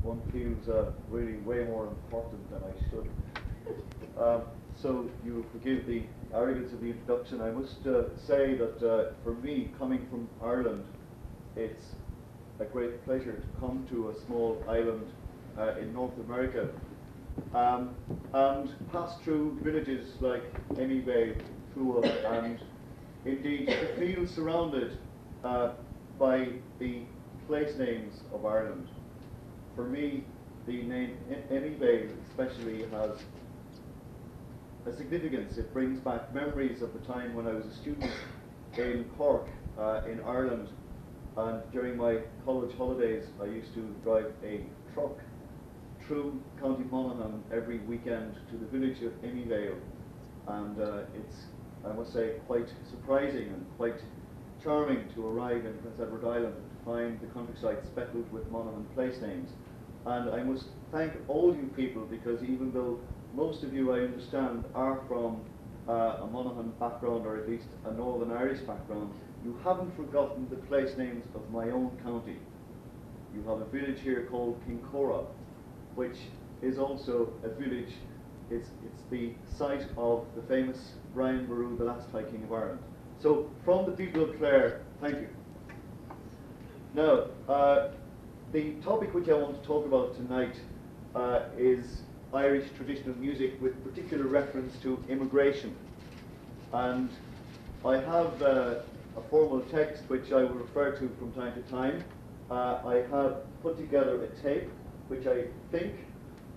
one feels really way more important than I should. So you forgive the arrogance of the introduction. I must say that for me, coming from Ireland, it's a great pleasure to come to a small island in North America and pass through villages like Emyvale, Thual, and indeed to feel surrounded by the place names of Ireland. For me, the name Emyvale especially has a significance. It brings back memories of the time when I was a student in Cork in Ireland, and during my college holidays I used to drive a truck through County Monaghan every weekend to the village of Emyvale, and it's, I must say, quite surprising and quite charming to arrive in Prince Edward Island and to find the countryside speckled with Monaghan place names. And I must thank all you people, because even though most of you, I understand, are from a Monaghan background, or at least a Northern Irish background, you haven't forgotten the place names of my own county. You have a village here called Kincora, which is also a village. It's the site of the famous Brian Boru, the last High King of Ireland. So from the people of Clare, thank you. Now, the topic which I want to talk about tonight is Irish traditional music, with particular reference to immigration. And I have a formal text which I will refer to from time to time. I have put together a tape which I think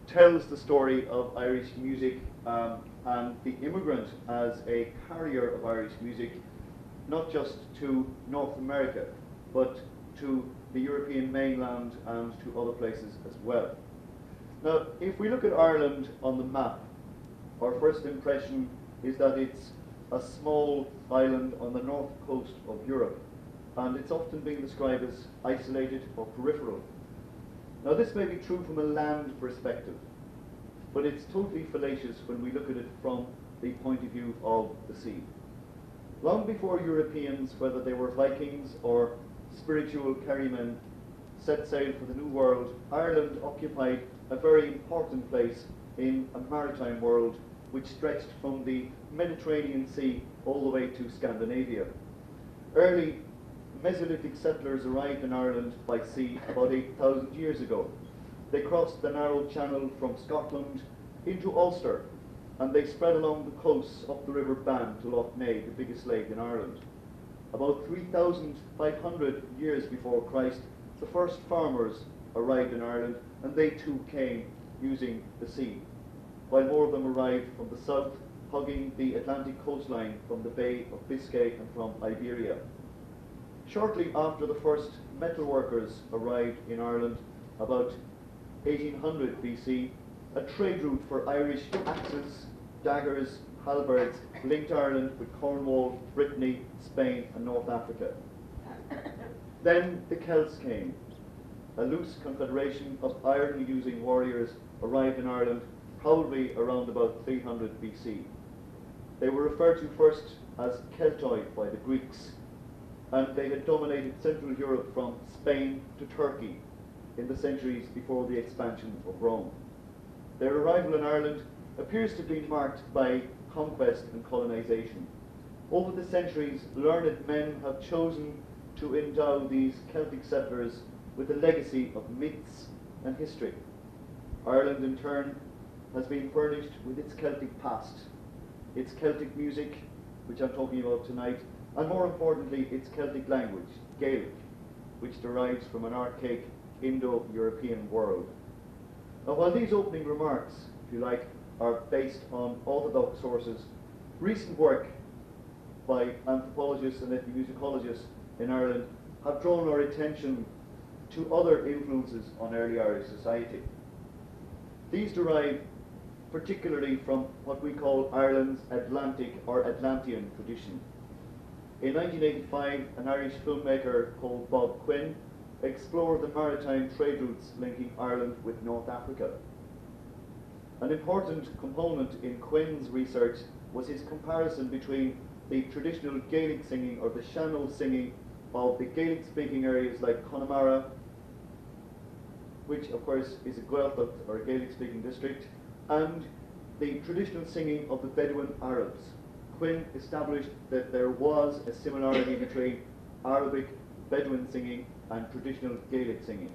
tells the story of Irish music and the immigrant as a carrier of Irish music, not just to North America, but to the European mainland and to other places as well. Now, if we look at Ireland on the map, our first impression is that it's a small island on the north coast of Europe, and it's often been described as isolated or peripheral. Now, this may be true from a land perspective, but it's totally fallacious when we look at it from the point of view of the sea. Long before Europeans, whether they were Vikings or spiritual ferrymen, set sail for the New World, Ireland occupied a very important place in a maritime world which stretched from the Mediterranean Sea all the way to Scandinavia. Early Mesolithic settlers arrived in Ireland by sea about 8,000 years ago. They crossed the narrow channel from Scotland into Ulster, and they spread along the coasts up the River Bann to Lough Neagh, the biggest lake in Ireland. About 3,500 years before Christ, the first farmers arrived in Ireland, and they too came using the sea, while more of them arrived from the south, hugging the Atlantic coastline from the Bay of Biscay and from Iberia. Shortly after the first metalworkers arrived in Ireland, about 1800 BC, a trade route for Irish axes, daggers, halberds linked Ireland with Cornwall, Brittany, Spain and North Africa. Then the Celts came. A loose confederation of iron-using warriors arrived in Ireland probably around about 300 BC. They were referred to first as Celtoi by the Greeks, and they had dominated Central Europe from Spain to Turkey in the centuries before the expansion of Rome. Their arrival in Ireland appears to have been marked by conquest and colonization. Over the centuries, learned men have chosen to endow these Celtic settlers with a legacy of myths and history. Ireland, in turn, has been furnished with its Celtic past, its Celtic music, which I'm talking about tonight, and more importantly, its Celtic language, Gaelic, which derives from an archaic Indo-European world. Now, while these opening remarks, if you like, are based on orthodox sources, recent work by anthropologists and ethnomusicologists in Ireland have drawn our attention to other influences on early Irish society. These derive particularly from what we call Ireland's Atlantic or Atlantean tradition. In 1985, an Irish filmmaker called Bob Quinn explored the maritime trade routes linking Ireland with North Africa. An important component in Quinn's research was his comparison between the traditional Gaelic singing, or the Shannon singing, of the Gaelic-speaking areas like Connemara, which of course is a Gaeltacht or a Gaelic-speaking district, and the traditional singing of the Bedouin Arabs. Quinn established that there was a similarity between Arabic Bedouin singing and traditional Gaelic singing.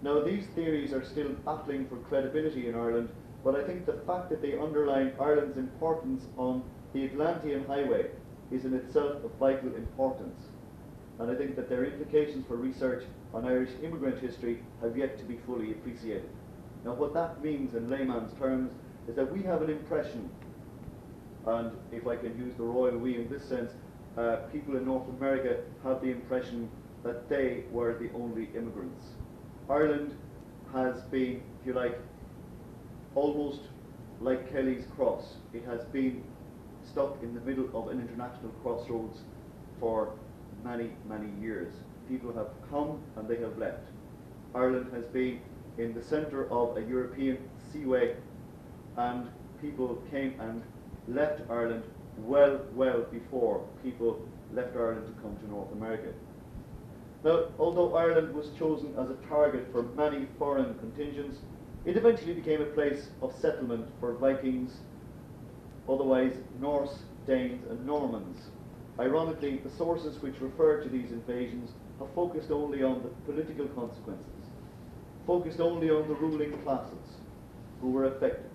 Now, these theories are still battling for credibility in Ireland, but I think the fact that they underline Ireland's importance on the Atlantean Highway is in itself of vital importance. And I think that their implications for research on Irish immigrant history have yet to be fully appreciated. Now, what that means in layman's terms is that we have an impression, and if I can use the royal we in this sense, people in North America have the impression that they were the only immigrants. Ireland has been, if you like, almost like Kelly's Cross. It has been stuck in the middle of an international crossroads for many, many years. People have come and they have left. Ireland has been in the centre of a European seaway, and people came and left Ireland well before people left Ireland to come to North America. Now, although Ireland was chosen as a target for many foreign contingents, it eventually became a place of settlement for Vikings, otherwise Norse, Danes and Normans. Ironically, the sources which refer to these invasions have focused only on the political consequences, focused only on the ruling classes who were affected.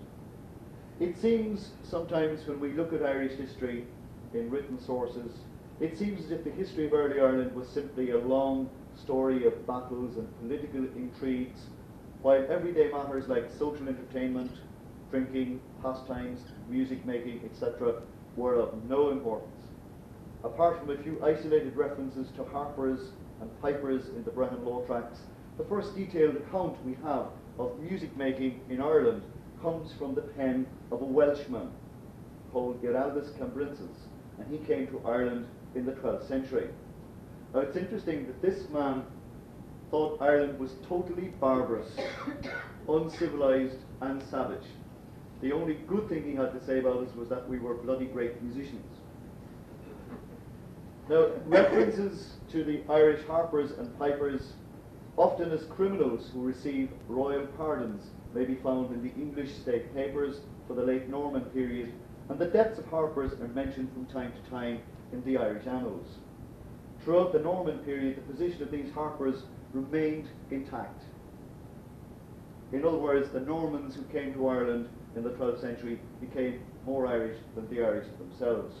It seems sometimes when we look at Irish history in written sources, it seems as if the history of early Ireland was simply a long story of battles and political intrigues, while everyday matters like social entertainment, drinking, pastimes, music making, etc. were of no importance. Apart from a few isolated references to harpers and pipers in the Brehon Law Tracts, the first detailed account we have of music making in Ireland comes from the pen of a Welshman called Geraldus Cambrensis, and he came to Ireland in the 12th century. Now, it's interesting that this man thought Ireland was totally barbarous, uncivilized and savage. The only good thing he had to say about us was that we were bloody great musicians. Now, references to the Irish harpers and pipers, often as criminals who receive royal pardons, may be found in the English state papers for the late Norman period, and the deaths of harpers are mentioned from time to time in the Irish annals. Throughout the Norman period, the position of these harpers remained intact. In other words, the Normans who came to Ireland in the 12th century became more Irish than the Irish themselves.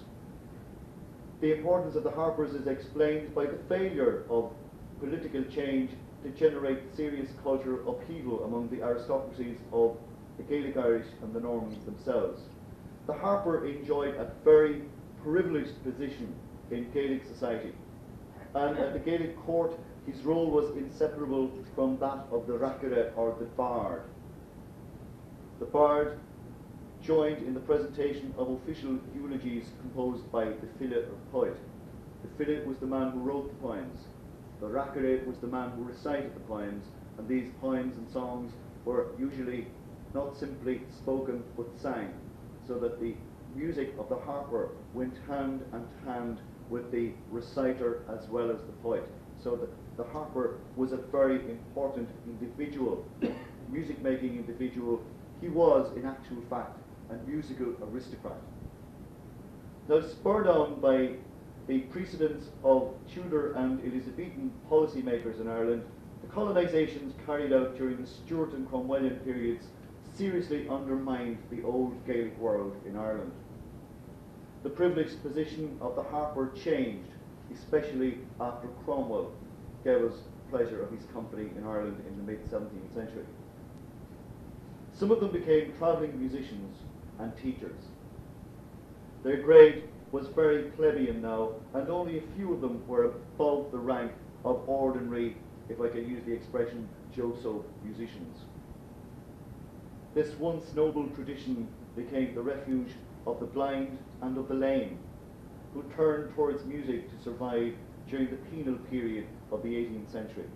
The importance of the harpers is explained by the failure of political change to generate serious cultural upheaval among the aristocracies of the Gaelic Irish and the Normans themselves. The harper enjoyed a very privileged position in Gaelic society, and at the Gaelic court his role was inseparable from that of the Rachire or the bard. The bard joined in the presentation of official eulogies composed by the File or poet. The File was the man who wrote the poems. The Rachire was the man who recited the poems, and these poems and songs were usually not simply spoken but sang, so that the music of the harper went hand in hand with the reciter as well as the poet, so that the harper was a very important individual, music-making individual. He was, in actual fact, a musical aristocrat. Now, spurred on by the precedents of Tudor and Elizabethan policymakers in Ireland, the colonisations carried out during the Stuart and Cromwellian periods seriously undermined the old Gaelic world in Ireland. The privileged position of the harper changed, especially after Cromwell gave us pleasure of his company in Ireland in the mid-17th century. Some of them became travelling musicians and teachers. Their grade was very plebeian now, and only a few of them were above the rank of ordinary, if I can use the expression, Joe-so musicians. This once noble tradition became the refuge of the blind and of the lame, who turned towards music to survive during the penal period of the 18th century.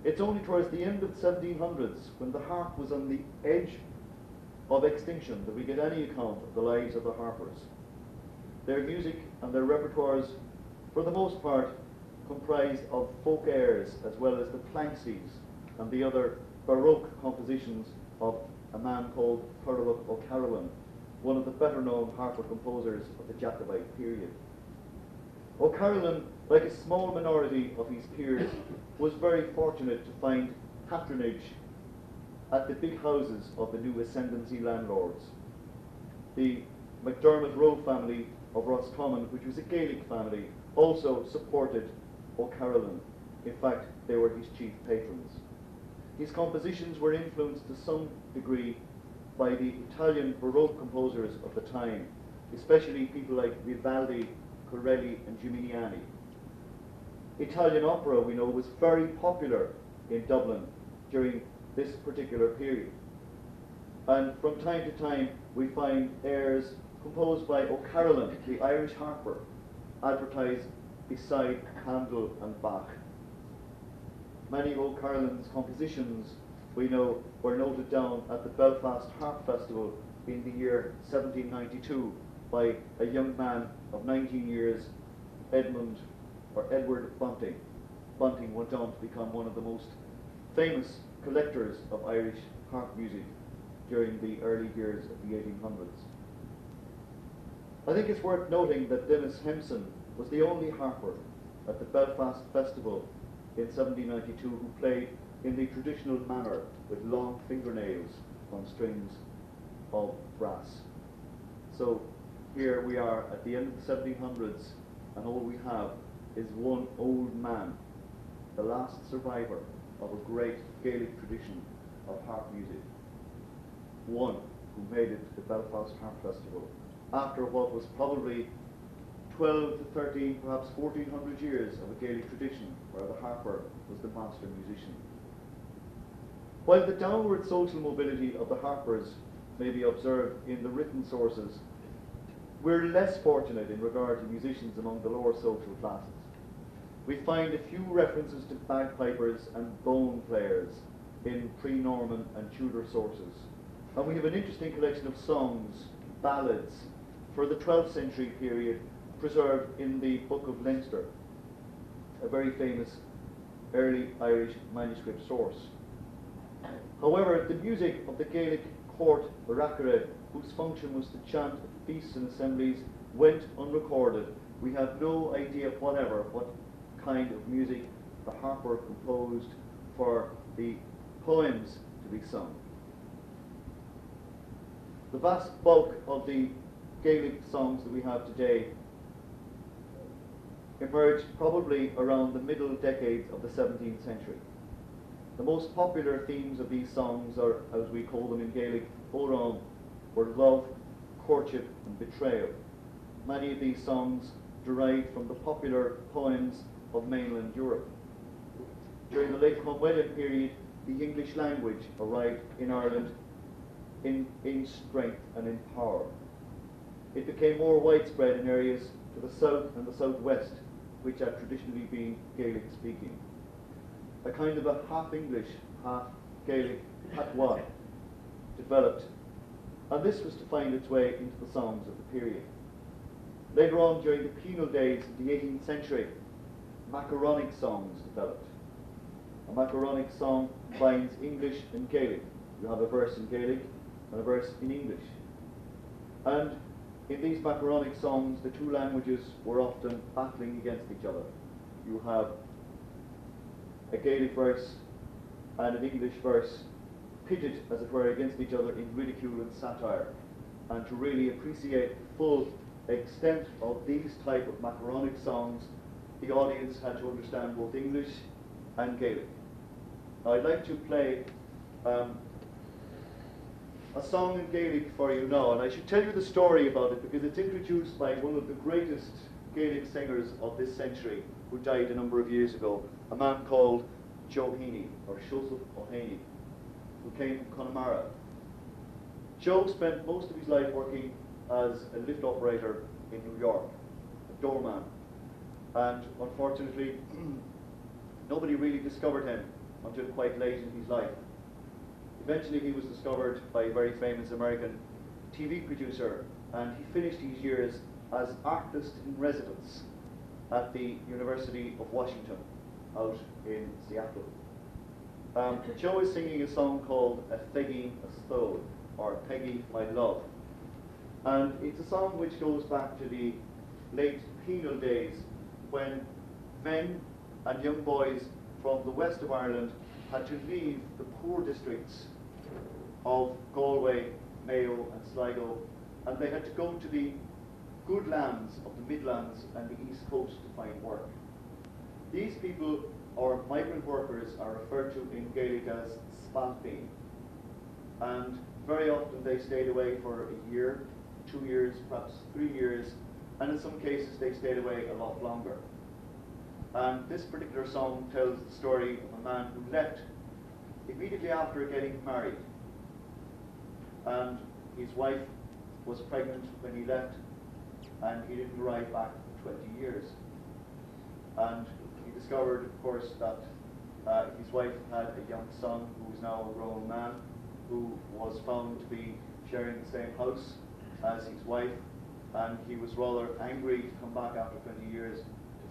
It's only towards the end of the 1700s, when the harp was on the edge of extinction, that we get any account of the lives of the harpers. Their music and their repertoires, for the most part, comprised of folk airs as well as the planksies, and the other Baroque compositions of a man called Thurlough O'Carolan, one of the better known harper composers of the Jacobite period. O'Carolan, like a small minority of his peers, was very fortunate to find patronage at the big houses of the new ascendancy landlords. The MacDermot Rowe family of Roscommon, which was a Gaelic family, also supported O'Carolan. In fact, they were his chief patrons. His compositions were influenced to some degree by the Italian Baroque composers of the time, especially people like Vivaldi, Corelli and Gimignani. Italian opera, we know, was very popular in Dublin during this particular period. And from time to time we find airs composed by O'Carolan, the Irish harper, advertised beside Handel and Bach. Many of O'Carolan's compositions, we know, were noted down at the Belfast Harp Festival in the year 1792 by a young man of 19 years, Edward Bunting. Bunting went on to become one of the most famous collectors of Irish harp music during the early years of the 1800s. I think it's worth noting that Dennis Hempson was the only harper at the Belfast Festival in 1792 who played in the traditional manner with long fingernails on strings of brass. So here we are at the end of the 1700s, and all we have is one old man, the last survivor of a great Gaelic tradition of harp music. One who made it to the Belfast Harp Festival after what was probably 12 to 13, perhaps 1400 years of a Gaelic tradition where the harper was the master musician. While the downward social mobility of the harpers may be observed in the written sources, we're less fortunate in regard to musicians among the lower social classes. We find a few references to bagpipers and bone players in pre-Norman and Tudor sources. And we have an interesting collection of songs, ballads, for the 12th century period preserved in the Book of Leinster, a very famous early Irish manuscript source. However, the music of the Gaelic court Racare, whose function was to chant at feasts and assemblies, went unrecorded. We have no idea whatever what kind of music the harper composed for the poems to be sung. The vast bulk of the Gaelic songs that we have today emerged probably around the middle decades of the 17th century. The most popular themes of these songs are, as we call them in Gaelic, Oran, were love, courtship and betrayal. Many of these songs derived from the popular poems of mainland Europe. During the late Cromwellian period, the English language arrived in Ireland in strength and in power. It became more widespread in areas to the south and the southwest, which had traditionally been Gaelic speaking. A kind of a half English, half Gaelic patois developed, and this was to find its way into the songs of the period. Later on, during the penal days of the 18th century, macaronic songs developed. A macaronic song combines English and Gaelic. You have a verse in Gaelic and a verse in English. And in these macaronic songs, the two languages were often battling against each other. You have a Gaelic verse and an English verse pitted, as it were, against each other in ridicule and satire. And to really appreciate the full extent of these type of macaronic songs, the audience had to understand both English and Gaelic. Now, I'd like to play a song in Gaelic for you now, and I should tell you the story about it because it's introduced by one of the greatest Gaelic singers of this century who died a number of years ago, a man called Joe Heaney, or Joseph O'Haney, who came from Connemara. Joe spent most of his life working as a lift operator in New York, a doorman, and unfortunately nobody really discovered him until quite late in his life. Eventually he was discovered by a very famous American TV producer, and he finished his years as artist in residence at the University of Washington out in Seattle. Joe is singing a song called A Peggy a Stone, or Peggy My Love. And it's a song which goes back to the late penal days when men and young boys from the west of Ireland had to leave the poor districts of Galway, Mayo and Sligo, and they had to go to the good lands of the Midlands and the East Coast to find work. These people, or migrant workers, are referred to in Gaelic as spalpeen, and very often they stayed away for a year, 2 years, perhaps 3 years, and in some cases they stayed away a lot longer. And this particular song tells the story of a man who left immediately after getting married, and his wife was pregnant when he left, and he didn't arrive back for 20 years. And he discovered, of course, that his wife had a young son who is now a grown man, who was found to be sharing the same house as his wife, and he was rather angry to come back after 20 years to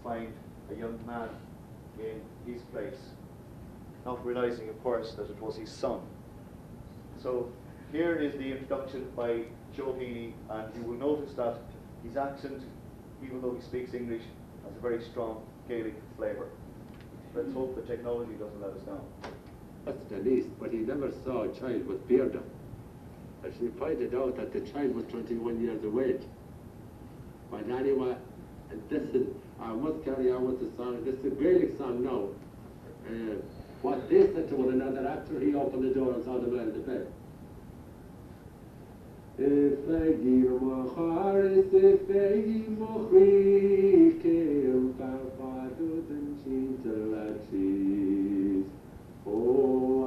find a young man in his place, not realizing, of course, that it was his son. So here is the introduction by Joe Heaney, and you will notice that his accent, even though he speaks English, has a very strong Gaelic flavour. Let's hope the technology doesn't let us down. That's the least, but he never saw a child with beard on. As he pointed out that the child was 21 years of age. But anyway, and this is, I must carry on with the song. This is a Gaelic song now. What they said to one another after he opened the door and saw the man in the bed. Fegi mocharis, fegi mochri, keum farfadu den chintelachis. Oh, I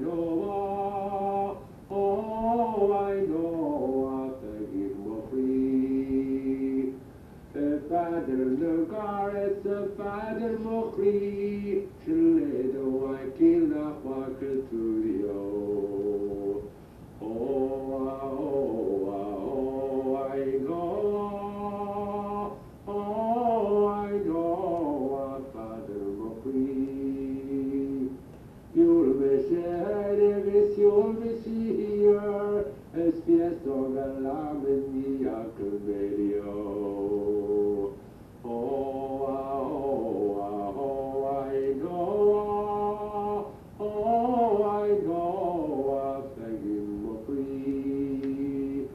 know, I know, fegi mochri. Father Nogaris, Father mochri, Chiledo, I kill na wakaturio. I know, Father Mokri. You'll be sharing this, you'll be here, as fiesta galam in the Acamedio. I know, I know, Peggy Mokri.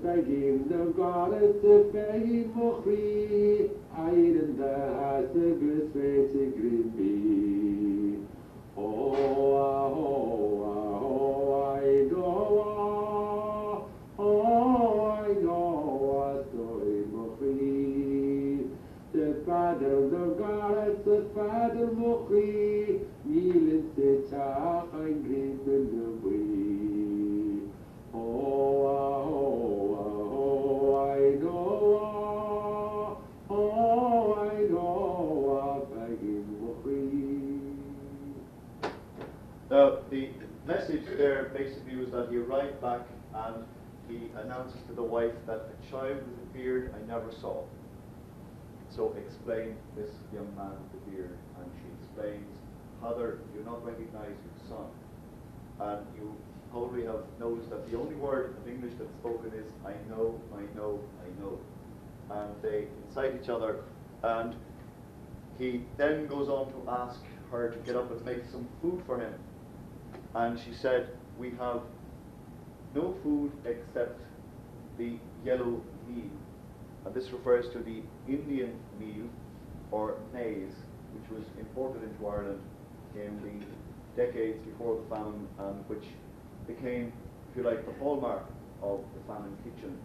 Peggy the goddess, Peggy Mokri. I in the house, a good face, a green bee. I know, story Mokri. The father the goddess, the father Mokri. Kneeling the chach and green the way. I know, Peggy Mokri. Now, the message there basically was that he arrived back and he announces to the wife that a child with a beard I never saw. So explain this young man with the beard, and she explains, Father, you not recognize your son. And you probably have noticed that the only word of English that's spoken is I know, I know, I know. And they incite each other, and he then goes on to ask her to get up and make some food for him. And she said, we have no food except the yellow meal. And this refers to the Indian meal, or maize, which was imported into Ireland in the decades before the famine, and which became, if you like, the hallmark of the famine kitchen.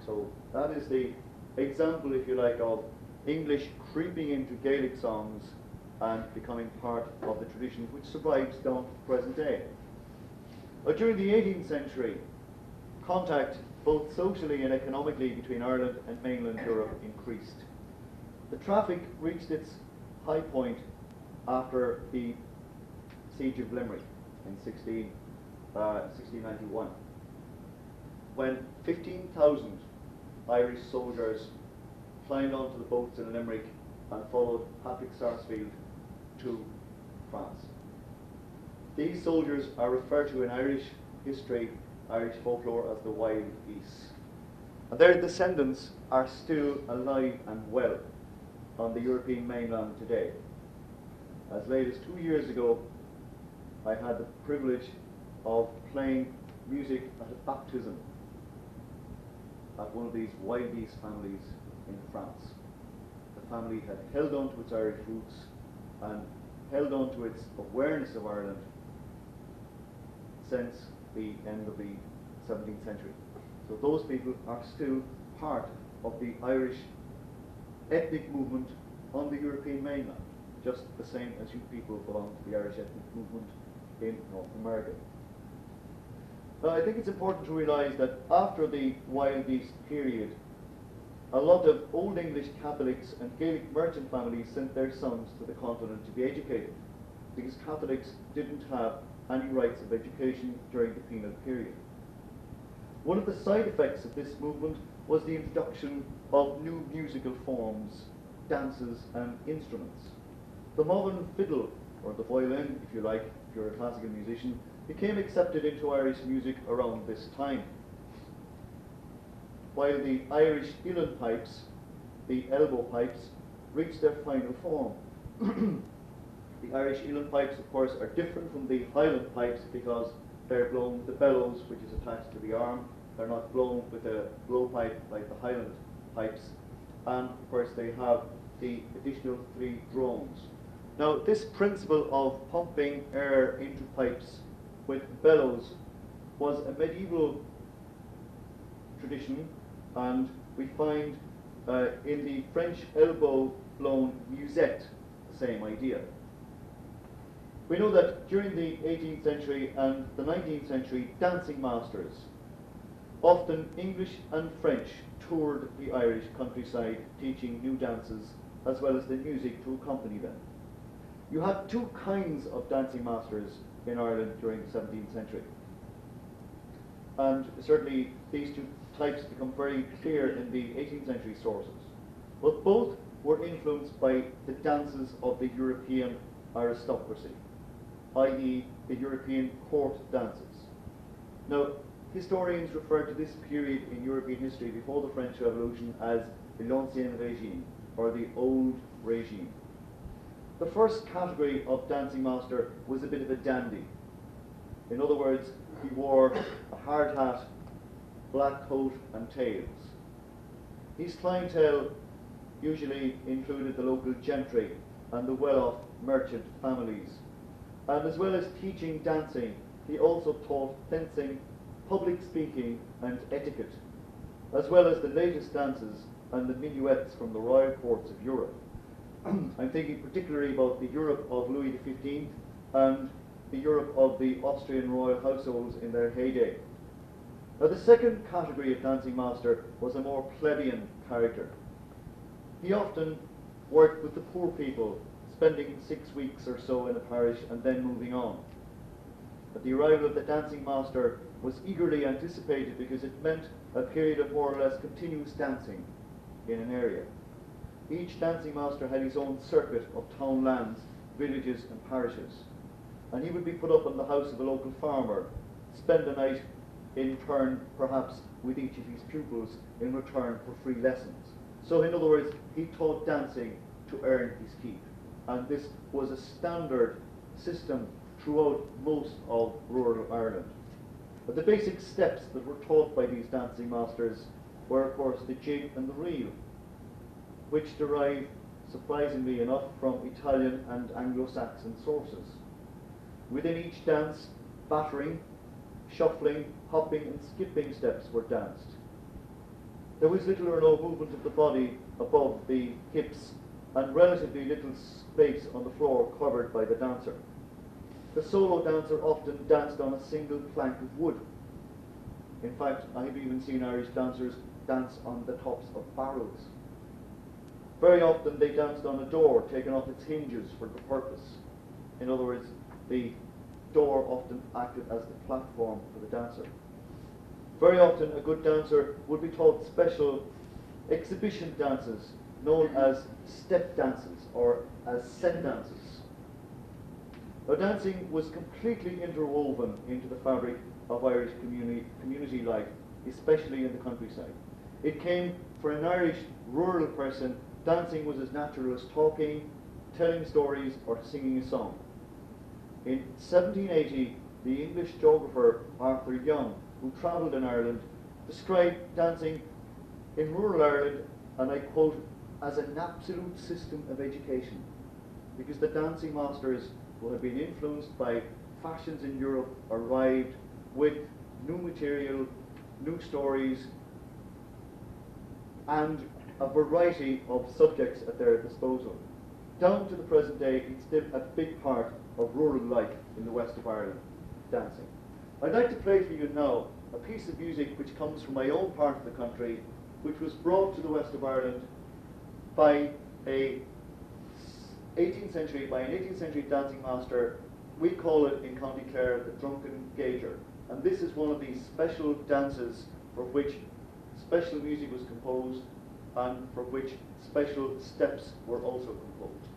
So that is the example, if you like, of English creeping into Gaelic songs and becoming part of the tradition which survives down to the present day. During the 18th century, contact both socially and economically between Ireland and mainland Europe increased. The traffic reached its high point after the Siege of Limerick in 1691, when 15,000 Irish soldiers climbed onto the boats in Limerick and followed Patrick Sarsfield into France. These soldiers are referred to in Irish history, Irish folklore, as the wild geese. And their descendants are still alive and well on the European mainland today. As late as 2 years ago, I had the privilege of playing music at a baptism at one of these wild geese families in France. The family had held on to its Irish roots and held on to its awareness of Ireland since the end of the 17th century. So those people are still part of the Irish ethnic movement on the European mainland, just the same as you people belong to the Irish ethnic movement in North America. Now, I think it's important to realise that after the Wild Geese period, a lot of Old English Catholics and Gaelic merchant families sent their sons to the continent to be educated, because Catholics didn't have any rights of education during the penal period. One of the side effects of this movement was the introduction of new musical forms, dances and instruments. The modern fiddle, or the violin if you like, if you're a classical musician, became accepted into Irish music around this time. While the Irish uilleann pipes, the elbow pipes, reached their final form. The Irish uilleann pipes, of course, are different from the Highland pipes because they're blown with the bellows, which is attached to the arm. They're not blown with a blowpipe like the Highland pipes. And, of course, they have the additional 3 drones. Now, this principle of pumping air into pipes with bellows was a medieval tradition, and we find in the French elbow-blown musette the same idea. We know that during the 18th century and the 19th century, dancing masters, often English and French, toured the Irish countryside teaching new dances as well as the music to accompany them. You had 2 kinds of dancing masters in Ireland during the 17th century. And certainly these 2 types become very clear in the 18th century sources. But both were influenced by the dances of the European aristocracy, i.e. the European court dances. Now, historians refer to this period in European history before the French Revolution as l'Ancien Régime, or the Old Regime. The first category of dancing master was a bit of a dandy. In other words, he wore a hard hat, black coat and tails. His clientele usually included the local gentry and the well-off merchant families. And as well as teaching dancing, he also taught fencing, public speaking and etiquette, as well as the latest dances and the minuets from the royal courts of Europe. I'm thinking particularly about the Europe of Louis XV and the Europe of the Austrian royal households in their heyday. Now, the second category of dancing master was a more plebeian character. He often worked with the poor people, spending 6 weeks or so in a parish and then moving on. But the arrival of the dancing master was eagerly anticipated because it meant a period of more or less continuous dancing in an area. Each dancing master had his own circuit of town lands, villages and parishes, and he would be put up in the house of a local farmer, spend a night in turn perhaps with each of his pupils in return for free lessons. So in other words, he taught dancing to earn his keep, and this was a standard system throughout most of rural Ireland. But the basic steps that were taught by these dancing masters were, of course, the jig and the reel, which derive, surprisingly enough, from Italian and Anglo-Saxon sources. Within each dance, battering, shuffling, hopping and skipping steps were danced. There was little or no movement of the body above the hips and relatively little space on the floor covered by the dancer. The solo dancer often danced on a single plank of wood. In fact, I have even seen Irish dancers dance on the tops of barrels. Very often they danced on a door taken off its hinges for the purpose. In other words, the door often acted as the platform for the dancer. Very often a good dancer would be taught special exhibition dances known as step dances or as set dances. Now, dancing was completely interwoven into the fabric of Irish community life, especially in the countryside. It came, for an Irish rural person, dancing was as natural as talking, telling stories, or singing a song. In 1780, the English geographer Arthur Young, who travelled in Ireland, described dancing in rural Ireland, and I quote, as an absolute system of education, because the dancing masters who had been influenced by fashions in Europe arrived with new material, new stories, and a variety of subjects at their disposal. Down to the present day, it's still a big part of rural life in the west of Ireland, dancing. I'd like to play for you now a piece of music which comes from my own part of the country, which was brought to the west of Ireland by an 18th century dancing master. We call it in County Clare the drunken gauger. And this is one of these special dances for which special music was composed and for which special steps were also composed.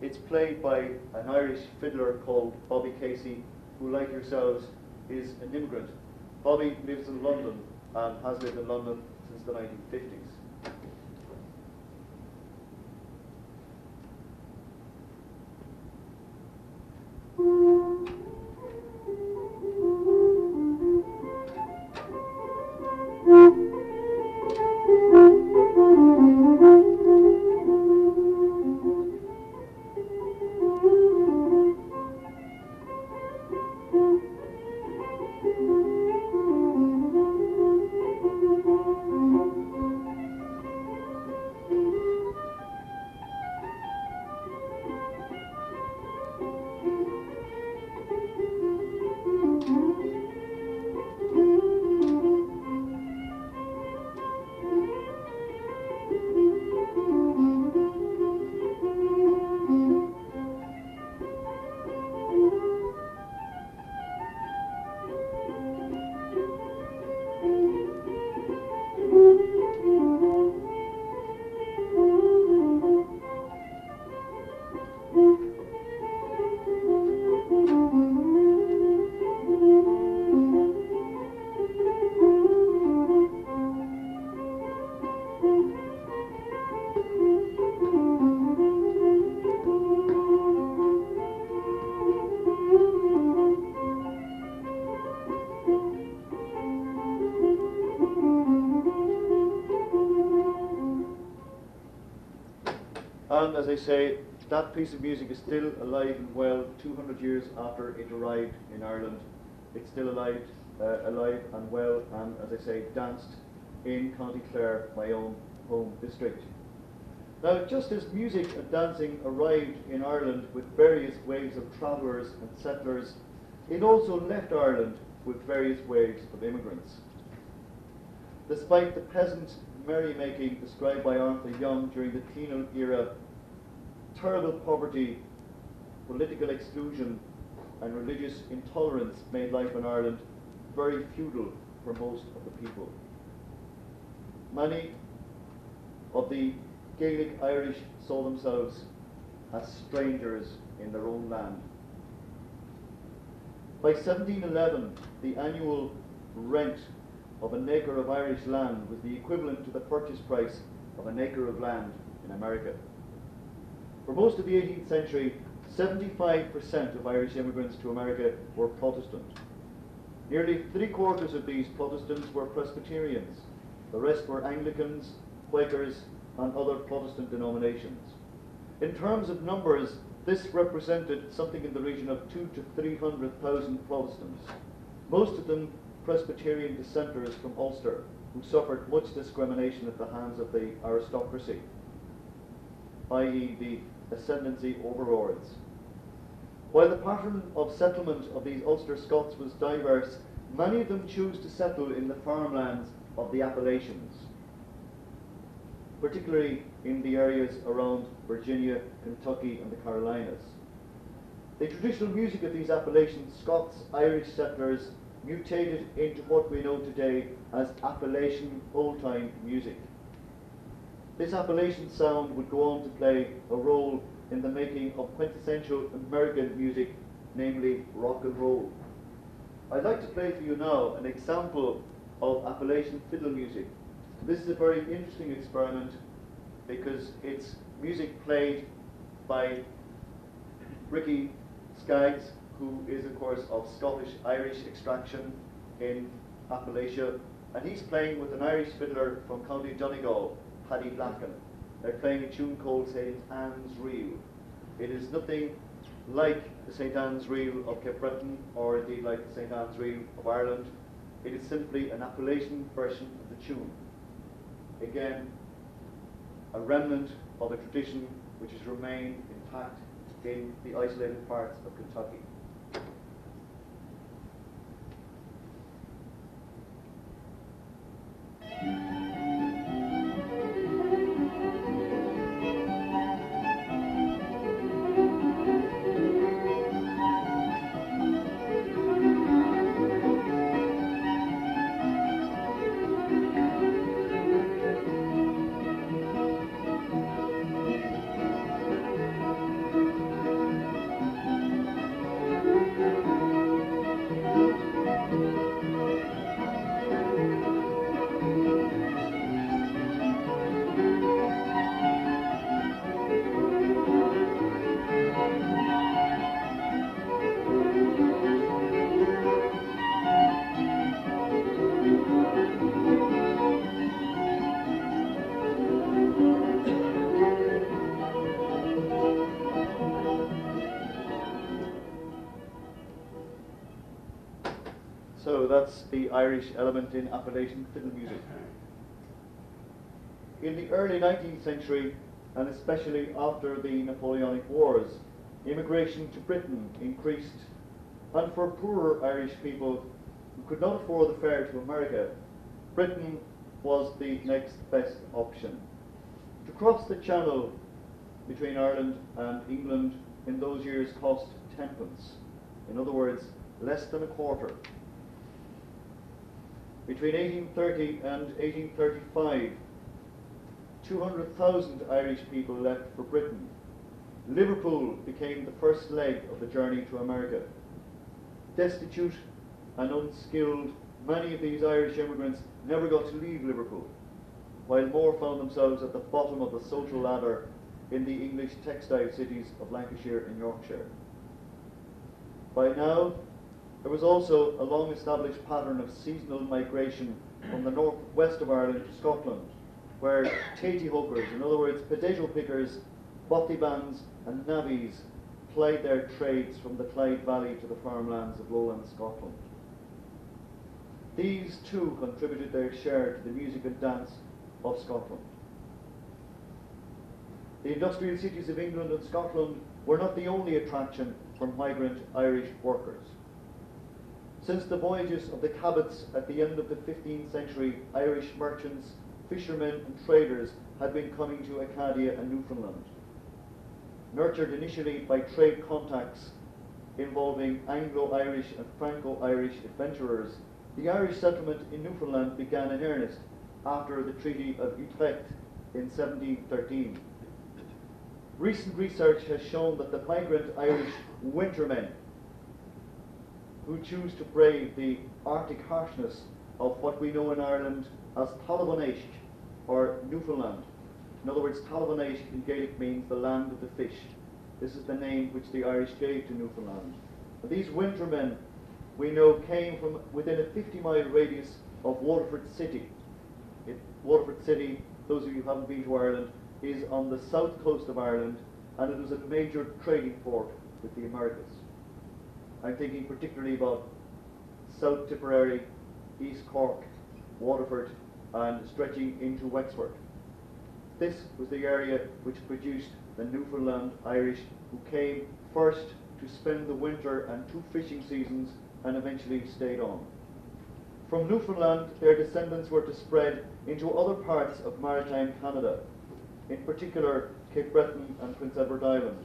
It's played by an Irish fiddler called Bobby Casey, who, like yourselves, is an immigrant. Bobby lives in London and has lived in London since the 1950s. And as I say, that piece of music is still alive and well 200 years after it arrived in Ireland. It's still alive and well, and as I say, danced in County Clare, my own home district. Now, just as music and dancing arrived in Ireland with various waves of travellers and settlers, it also left Ireland with various waves of immigrants. Despite the peasant merrymaking described by Arthur Young during the penal era, terrible poverty, political exclusion, and religious intolerance made life in Ireland very feudal for most of the people. Many of the Gaelic Irish saw themselves as strangers in their own land. By 1711, the annual rent of an acre of Irish land was the equivalent to the purchase price of an acre of land in America. For most of the 18th century, 75% of Irish immigrants to America were Protestant. Nearly 3/4 of these Protestants were Presbyterians. The rest were Anglicans, Quakers, and other Protestant denominations. In terms of numbers, this represented something in the region of 200,000 to 300,000 Protestants, most of them Presbyterian dissenters from Ulster, who suffered much discrimination at the hands of the aristocracy, i.e. the ascendancy overlords. While the pattern of settlement of these Ulster Scots was diverse, many of them chose to settle in the farmlands of the Appalachians, particularly in the areas around Virginia, Kentucky, and the Carolinas. The traditional music of these Appalachian Scots Irish settlers mutated into what we know today as Appalachian old-time music. This Appalachian sound would go on to play a role in the making of quintessential American music namely rock and roll. I'd like to play for you now an example of Appalachian fiddle music. This is a very interesting experiment because it's music played by Ricky Skaggs, who is of course of Scottish-Irish extraction in Appalachia, and he's playing with an Irish fiddler from County Donegal, Paddy Blacken. They're playing a tune called St. Anne's Reel. It is nothing like the St. Anne's Reel of Cape Breton, or indeed like the St. Anne's Reel of Ireland. It is simply an Appalachian version of the tune. Again, a remnant of a tradition which has remained intact in the isolated parts of Kentucky. So that's the Irish element in Appalachian fiddle music. In the early 19th century, and especially after the Napoleonic Wars, immigration to Britain increased, and for poorer Irish people who could not afford the fare to America, Britain was the next best option. To cross the Channel between Ireland and England in those years cost 10pence. In other words, less than a quarter. Between 1830 and 1835, 200,000 Irish people left for Britain. Liverpool became the first leg of the journey to America. Destitute and unskilled, many of these Irish immigrants never got to leave Liverpool, while more found themselves at the bottom of the social ladder in the English textile cities of Lancashire and Yorkshire. By now, there was also a long-established pattern of seasonal migration from the northwest of Ireland to Scotland, where tatey hookers, in other words potato pickers, bothy bands and navvies plied their trades from the Clyde Valley to the farmlands of lowland Scotland. These too contributed their share to the music and dance of Scotland. The industrial cities of England and Scotland were not the only attraction for migrant Irish workers. Since the voyages of the Cabots at the end of the 15th century, Irish merchants, fishermen and traders had been coming to Acadia and Newfoundland. Nurtured initially by trade contacts involving Anglo-Irish and Franco-Irish adventurers, the Irish settlement in Newfoundland began in earnest after the Treaty of Utrecht in 1713. Recent research has shown that the migrant Irish wintermen who choose to brave the Arctic harshness of what we know in Ireland as Talabhaneishk, or Newfoundland. In other words, Talabhaneishk in Gaelic means the land of the fish. This is the name which the Irish gave to Newfoundland. And these wintermen, we know, came from within a 50-mile radius of Waterford City. Waterford City, those of you who haven't been to Ireland, is on the south coast of Ireland, and it was a major trading port with the Americas. I'm thinking particularly about South Tipperary, East Cork, Waterford, and stretching into Wexford. This was the area which produced the Newfoundland Irish, who came first to spend the winter and 2 fishing seasons and eventually stayed on. From Newfoundland, their descendants were to spread into other parts of maritime Canada, in particular Cape Breton and Prince Edward Island,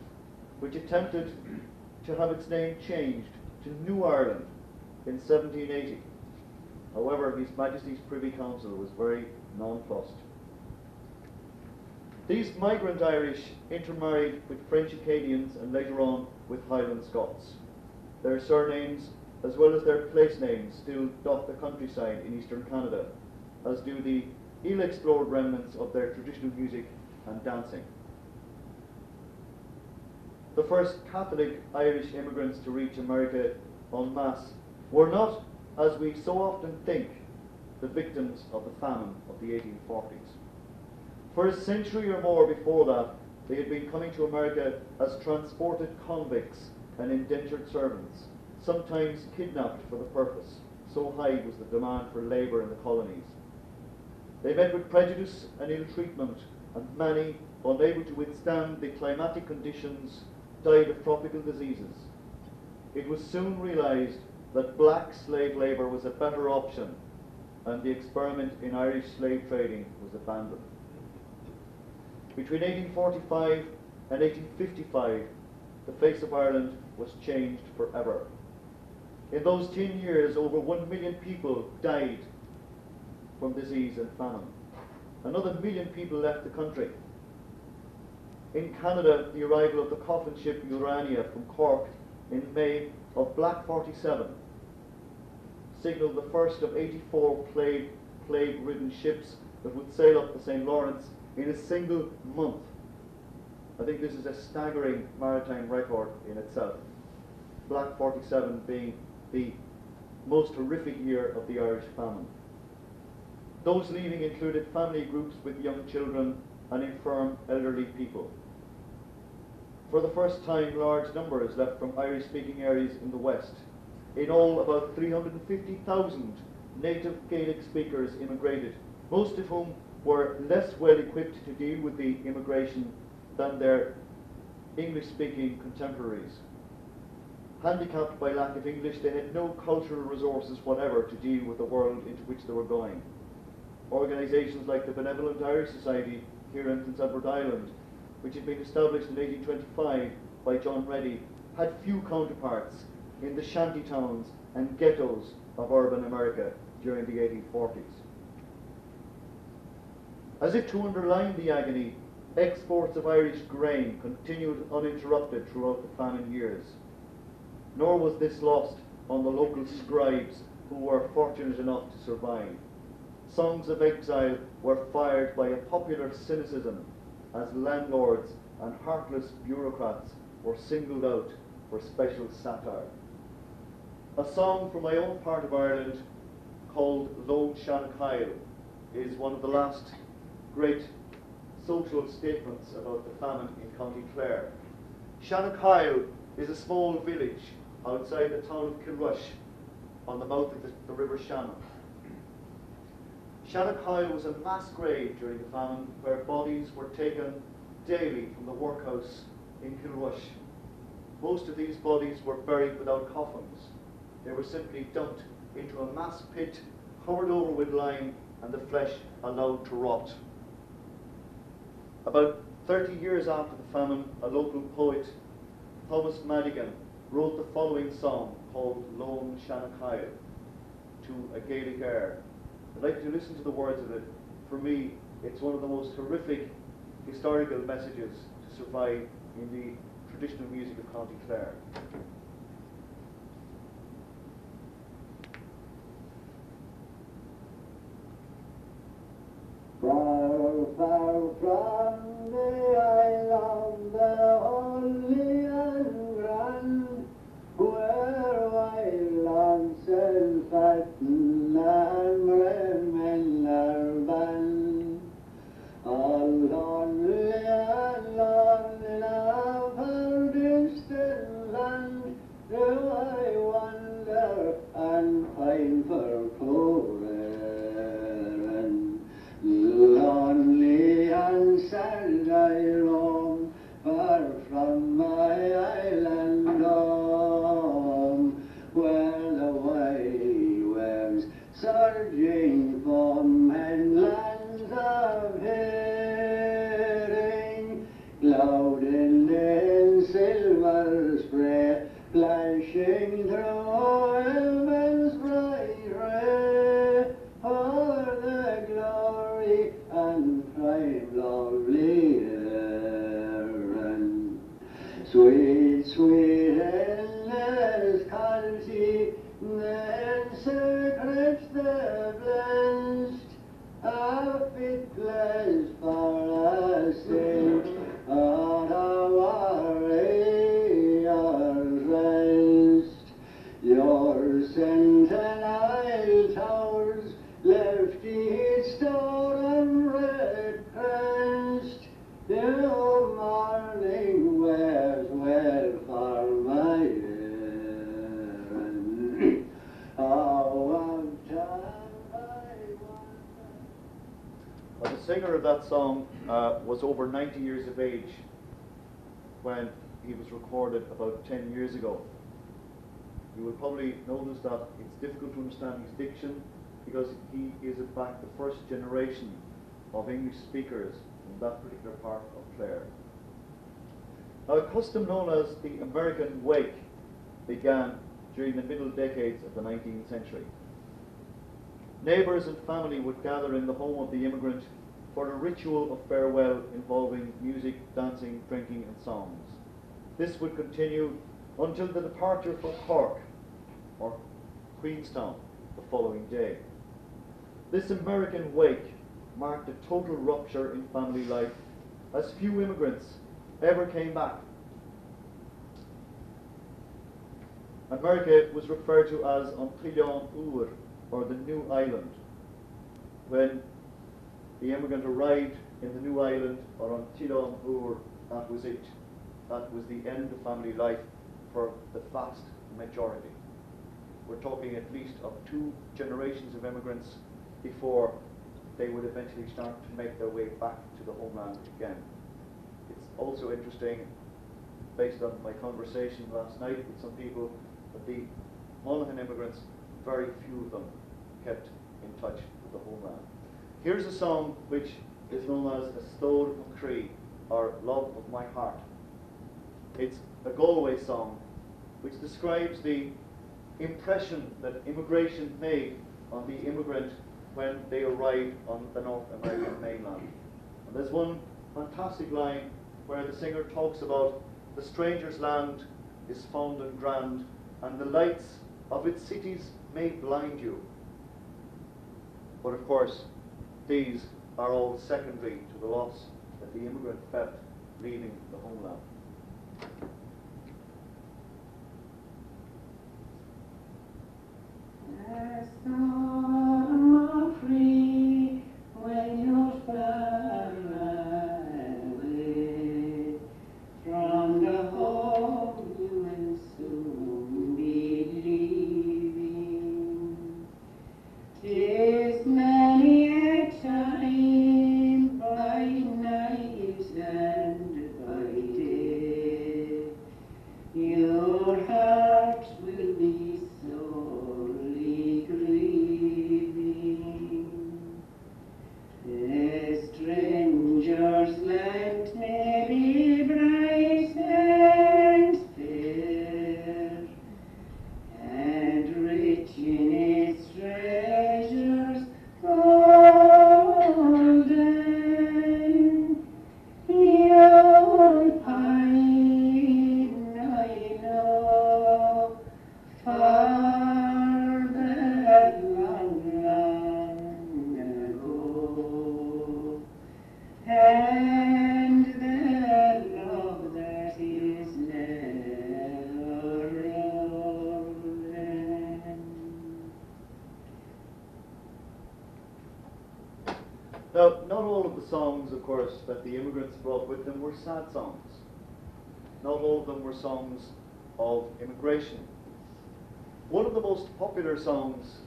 which attempted to have its name changed to New Ireland in 1780. However, His Majesty's Privy Council was very nonplussed. These migrant Irish intermarried with French Acadians and later on with Highland Scots. Their surnames, as well as their place names, still dot the countryside in eastern Canada, as do the ill-explored remnants of their traditional music and dancing. The first Catholic Irish immigrants to reach America en masse were not, as we so often think, the victims of the famine of the 1840s. For a century or more before that, they had been coming to America as transported convicts and indentured servants, sometimes kidnapped for the purpose. So high was the demand for labour in the colonies. They met with prejudice and ill treatment, and many, unable to withstand the climatic conditions, died of tropical diseases. It was soon realised that black slave labour was a better option, and the experiment in Irish slave trading was abandoned. Between 1845 and 1855, the face of Ireland was changed forever. In those 10 years, over 1 million people died from disease and famine. Another 1 million people left the country. In Canada, the arrival of the coffin ship Urania from Cork in May of Black 47 signalled the first of 84 plague-ridden ships that would sail up the St. Lawrence in a single month. I think this is a staggering maritime record in itself. Black 47 being the most horrific year of the Irish famine. Those leaving included family groups with young children and infirm elderly people. For the first time, large numbers left from Irish-speaking areas in the West. In all, about 350,000 native Gaelic speakers immigrated, most of whom were less well equipped to deal with the immigration than their English-speaking contemporaries. Handicapped by lack of English, they had no cultural resources whatever to deal with the world into which they were going. Organisations like the Benevolent Irish Society here in Prince Edward Island, which had been established in 1825 by John Reddy, had few counterparts in the shanty towns and ghettos of urban America during the 1840s. As if to underline the agony, exports of Irish grain continued uninterrupted throughout the famine years. Nor was this lost on the local scribes who were fortunate enough to survive. Songs of exile were fired by a popular cynicism as landlords and heartless bureaucrats were singled out for special satire. A song from my own part of Ireland called Lone Shankill is one of the last great social statements about the famine in County Clare. Shankill is a small village outside the town of Kilrush on the mouth of the River Shannon. Shankill was a mass grave during the famine where bodies were taken daily from the workhouse in Kilrush. Most of these bodies were buried without coffins. They were simply dumped into a mass pit, covered over with lime, and the flesh allowed to rot. About 30 years after the famine, a local poet, Thomas Madigan, wrote the following song called Lone Shankill to a Gaelic air. I'd like you to listen to the words of it. For me, it's one of the most horrific historical messages to survive in the traditional music of County Clare. Far, far from the island, the only and grand, where wild lambs fatten and remen are band. All lonely and lonely now for distant land, do I wander and pine for clover. Lonely and sad I roam, far from my island home, where the wild waves surging foam and lands of herring, clouded in silver spray, flashing through heaven's bright ray, for the glory and pride lovely Erin. Sweet, sweet endless that song was over 90 years of age when he was recorded about 10 years ago. You will probably notice that it's difficult to understand his diction because he is in fact the first generation of English speakers in that particular part of Clare. Now, a custom known as the American Wake began during the middle decades of the 19th century. Neighbours and family would gather in the home of the immigrant for a ritual of farewell involving music, dancing, drinking and songs. This would continue until the departure for Cork or Queenstown the following day. This American Wake marked a total rupture in family life, as few immigrants ever came back. America was referred to as An Trillion Uair, or the New Island. When the immigrant arrived in the New Island, or An Trillion Uair, that was it. That was the end of family life for the vast majority. We're talking at least of 2 generations of immigrants before they would eventually start to make their way back to the homeland again. It's also interesting, based on my conversation last night with some people, that the Monaghan immigrants, very few of them kept in touch with the homeland. Here's a song which is known as A Stone of Cree, or Love of My Heart. It's a Galway song which describes the impression that immigration made on the immigrant when they arrived on the North American mainland. And there's one fantastic line where the singer talks about the stranger's land is fond and grand, and the lights of its cities may blind you. But of course, these are all secondary to the loss that the immigrant felt leaving the homeland. When you're far away from the home you will soon be leaving. 'Tis many a time by night and by day your heart will be sorely grieving. The stranger's land may be bright and fair, and rich in its treasures golden. You'll pine, I know, far that long, long ago, and the love that is never rolling. Now, not all of the songs, of course, that the immigrants brought with them were sad songs. Not all of them were songs of immigration. One of the most popular songs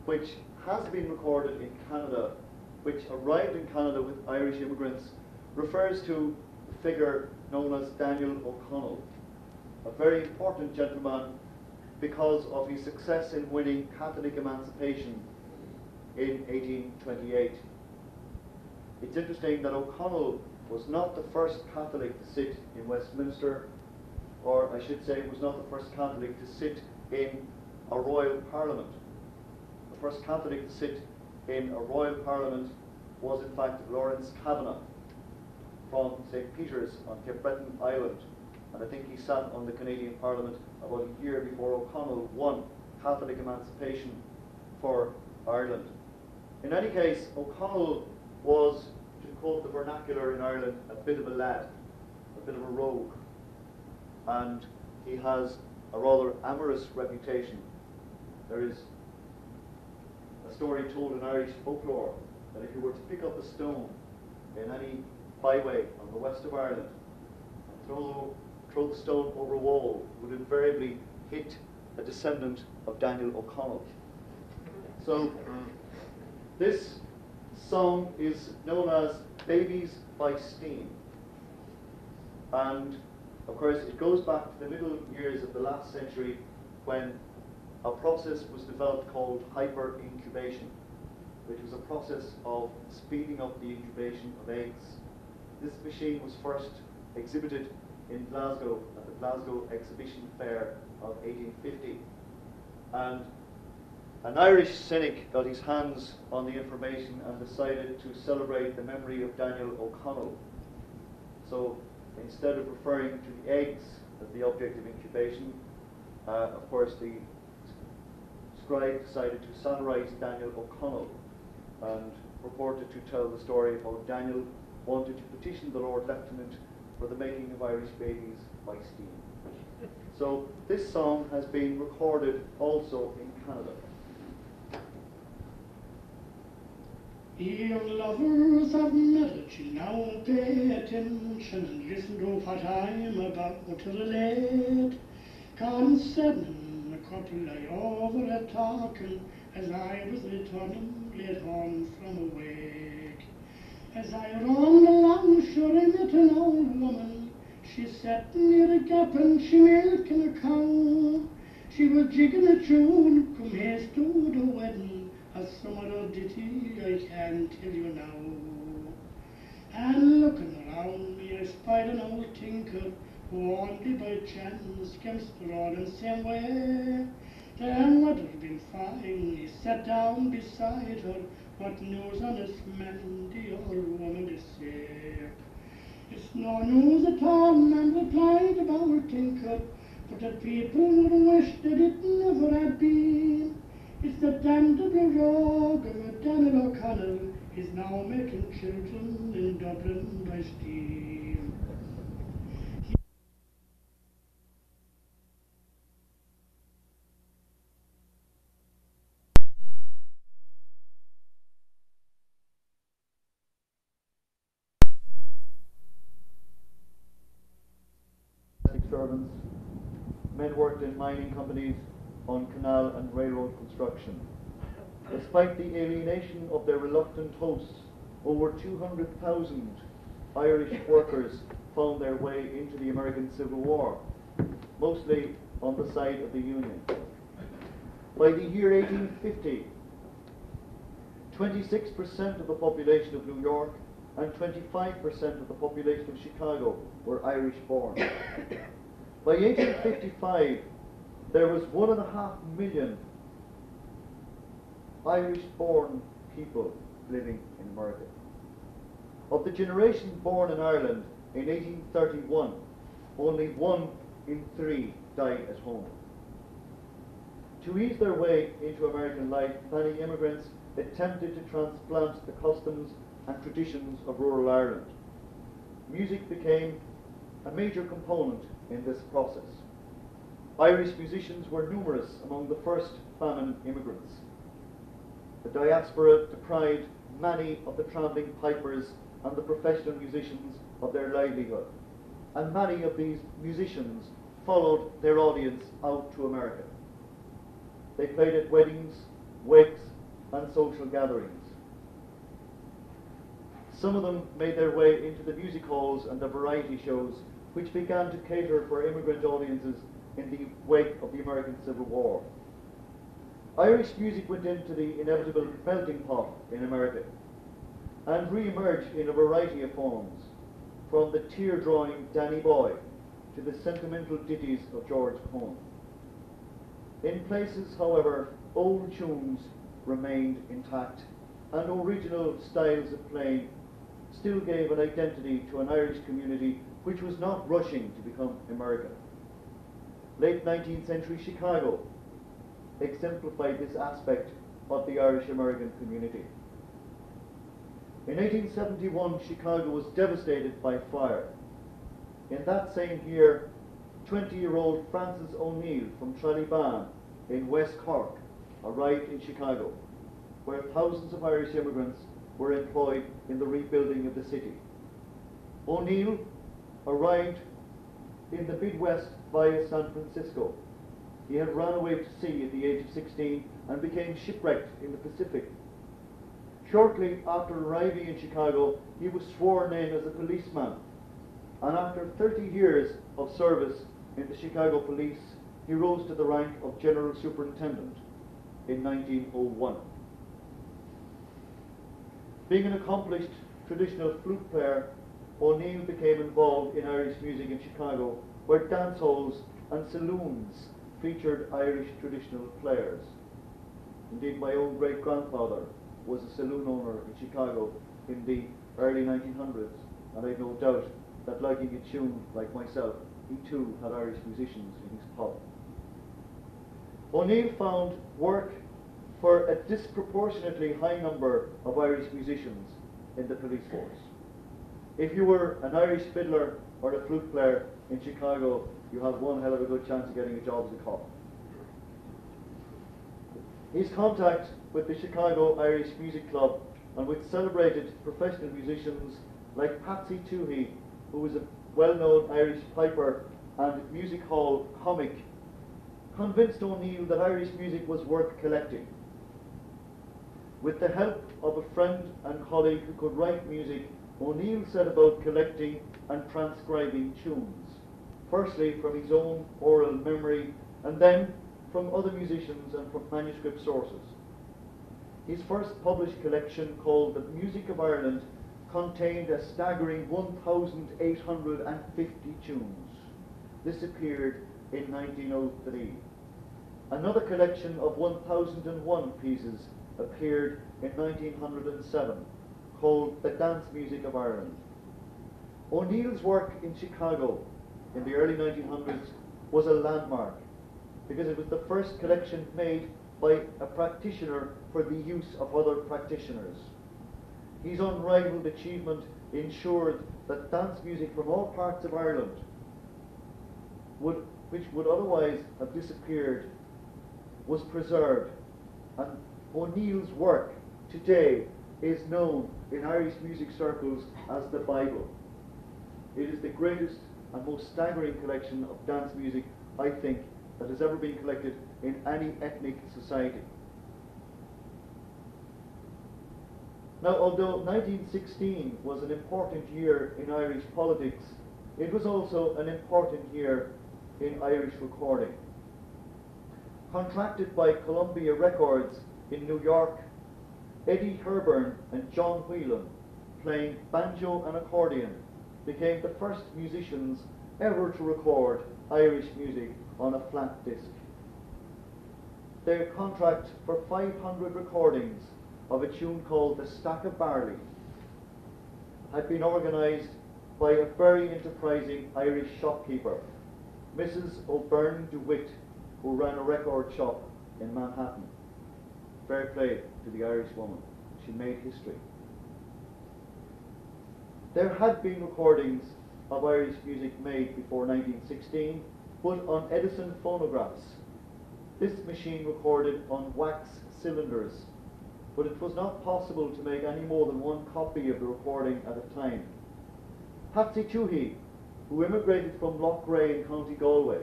which has been recorded in Canada, which arrived in Canada with Irish immigrants, refers to the figure known as Daniel O'Connell, a very important gentleman because of his success in winning Catholic emancipation in 1828. It's interesting that O'Connell was not the first Catholic to sit in Westminster, or I should say was not the first Catholic to sit in a royal parliament. The first Catholic to sit in a royal parliament was in fact Lawrence Kavanagh from St. Peter's on Cape Breton Island, and I think he sat on the Canadian Parliament about a year before O'Connell won Catholic emancipation for Ireland. In any case, O'Connell was, to quote the vernacular in Ireland, a bit of a lad, a bit of a rogue, and he has a rather amorous reputation. There is a story told in Irish folklore that if you were to pick up a stone in any highway on the west of Ireland and throw the stone over a wall, it would invariably hit a descendant of Daniel O'Connell. So this song is known as Babies by Steam. And of course it goes back to the middle years of the last century when a process was developed called hyper-incubation, which was a process of speeding up the incubation of eggs. This machine was first exhibited in Glasgow at the Glasgow Exhibition Fair of 1850. And an Irish cynic got his hands on the information and decided to celebrate the memory of Daniel O'Connell. So instead of referring to the eggs as the object of incubation, of course the scribe decided to satirize Daniel O'Connell and purported to tell the story of how Daniel wanted to petition the Lord Lieutenant for the making of Irish babies by steam. So this song has been recorded also in Canada. Young lovers of marriage, now pay attention and listen to what I'm about to relate. Concerning a couple I over a talking as I was returning late home from a wake. As I roamed along, sure I met an old woman. She sat near a gap and she milking a cow. She was jigging a tune, come haste to the wedding, a summer oddity I can't tell you now. And looking around me, I spied an old tinker who only by chance came strolling same way. Then would have been fine, he sat down beside her. What news on this man, the old woman to say? It's no news at all, man replied the old tinker, but that people would wish that it never had been. It's the damnable rogue of Daniel O'Connell is now making children in Dublin by steam. Servants, men worked in mining companies, on canal and railroad construction. Despite the alienation of their reluctant hosts, over 200,000 Irish workers found their way into the American Civil War, mostly on the side of the Union. By the year 1850, 26% of the population of New York and 25% of the population of Chicago were Irish born. By 1855, there was 1.5 million Irish-born people living in America. Of the generation born in Ireland in 1831, only 1 in 3 died at home. To ease their way into American life, many immigrants attempted to transplant the customs and traditions of rural Ireland. Music became a major component in this process. Irish musicians were numerous among the first famine immigrants. The diaspora deprived many of the travelling pipers and the professional musicians of their livelihood, and many of these musicians followed their audience out to America. They played at weddings, wakes, and social gatherings. Some of them made their way into the music halls and the variety shows, which began to cater for immigrant audiences in the wake of the American Civil War. Irish music went into the inevitable melting pot in America and re-emerged in a variety of forms, from the tear-drawing Danny Boy to the sentimental ditties of George Cohan. In places, however, old tunes remained intact, and original styles of playing still gave an identity to an Irish community which was not rushing to become American. Late 19th century Chicago exemplified this aspect of the Irish-American community. In 1871, Chicago was devastated by fire. In that same year, 20-year-old Francis O'Neill from Trallyban in West Cork arrived in Chicago, where thousands of Irish immigrants were employed in the rebuilding of the city. O'Neill arrived in the Midwest via San Francisco. He had run away to sea at the age of 16 and became shipwrecked in the Pacific. Shortly after arriving in Chicago, he was sworn in as a policeman. And after 30 years of service in the Chicago Police, he rose to the rank of General Superintendent in 1901. Being an accomplished traditional flute player, O'Neill became involved in Irish music in Chicago, where dance halls and saloons featured Irish traditional players. Indeed, my own great-grandfather was a saloon owner in Chicago in the early 1900s, and I've no doubt that, liking a tune like myself, he too had Irish musicians in his pub. O'Neill found work for a disproportionately high number of Irish musicians in the police force. If you were an Irish fiddler or a flute player in Chicago, you had one hell of a good chance of getting a job as a cop. His contact with the Chicago Irish Music Club and with celebrated professional musicians like Patsy Toohey, who was a well-known Irish piper and music hall comic, convinced O'Neill that Irish music was worth collecting. With the help of a friend and colleague who could write music, O'Neill set about collecting and transcribing tunes, firstly from his own oral memory and then from other musicians and from manuscript sources. His first published collection, called The Music of Ireland, contained a staggering 1,850 tunes. This appeared in 1903. Another collection of 1,001 pieces appeared in 1907, called The Dance Music of Ireland. O'Neill's work in Chicago in the early 1900s was a landmark because it was the first collection made by a practitioner for the use of other practitioners. His unrivaled achievement ensured that dance music from all parts of Ireland, which would otherwise have disappeared, was preserved. And O'Neill's work today is known in Irish music circles as the Bible. It is the greatest and most staggering collection of dance music, I think, that has ever been collected in any ethnic society. Now, although 1916 was an important year in Irish politics, it was also an important year in Irish recording. Contracted by Columbia Records in New York, Eddie Herburn and John Whelan, playing banjo and accordion, became the first musicians ever to record Irish music on a flat disc. Their contract for 500 recordings of a tune called The Stack of Barley had been organised by a very enterprising Irish shopkeeper, Mrs. O'Byrne DeWitt, who ran a record shop in Manhattan. Fair play to the Irish woman. She made history. There had been recordings of Irish music made before 1916, but on Edison phonographs. This machine recorded on wax cylinders, but it was not possible to make any more than one copy of the recording at a time. Patsy Toohey, who immigrated from Loughrea in County Galway,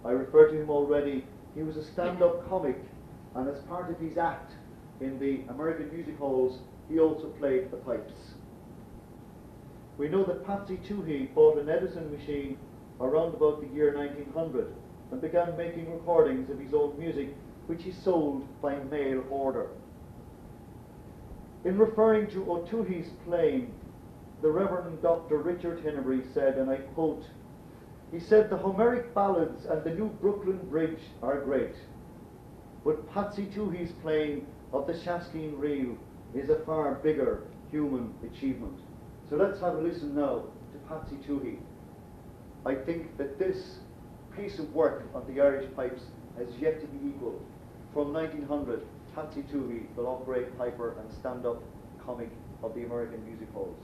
I referred to him already. He was a stand-up comic, and as part of his act in the American music halls, he also played the pipes. We know that Patsy Toohey bought an Edison machine around about the year 1900 and began making recordings of his own music, which he sold by mail order. In referring to O'Toohey's playing, the Reverend Dr. Richard Hennebury said, and I quote, he said, "The Homeric ballads and the new Brooklyn Bridge are great, but Patsy Toohey's playing of the Shaskeen Reel is a far bigger human achievement." So let's have a listen now to Patsy Toohey. I think that this piece of work on the Irish pipes has yet to be equalled. From 1900, Patsy Toohey, the Loughrea piper and stand-up comic of the American music halls.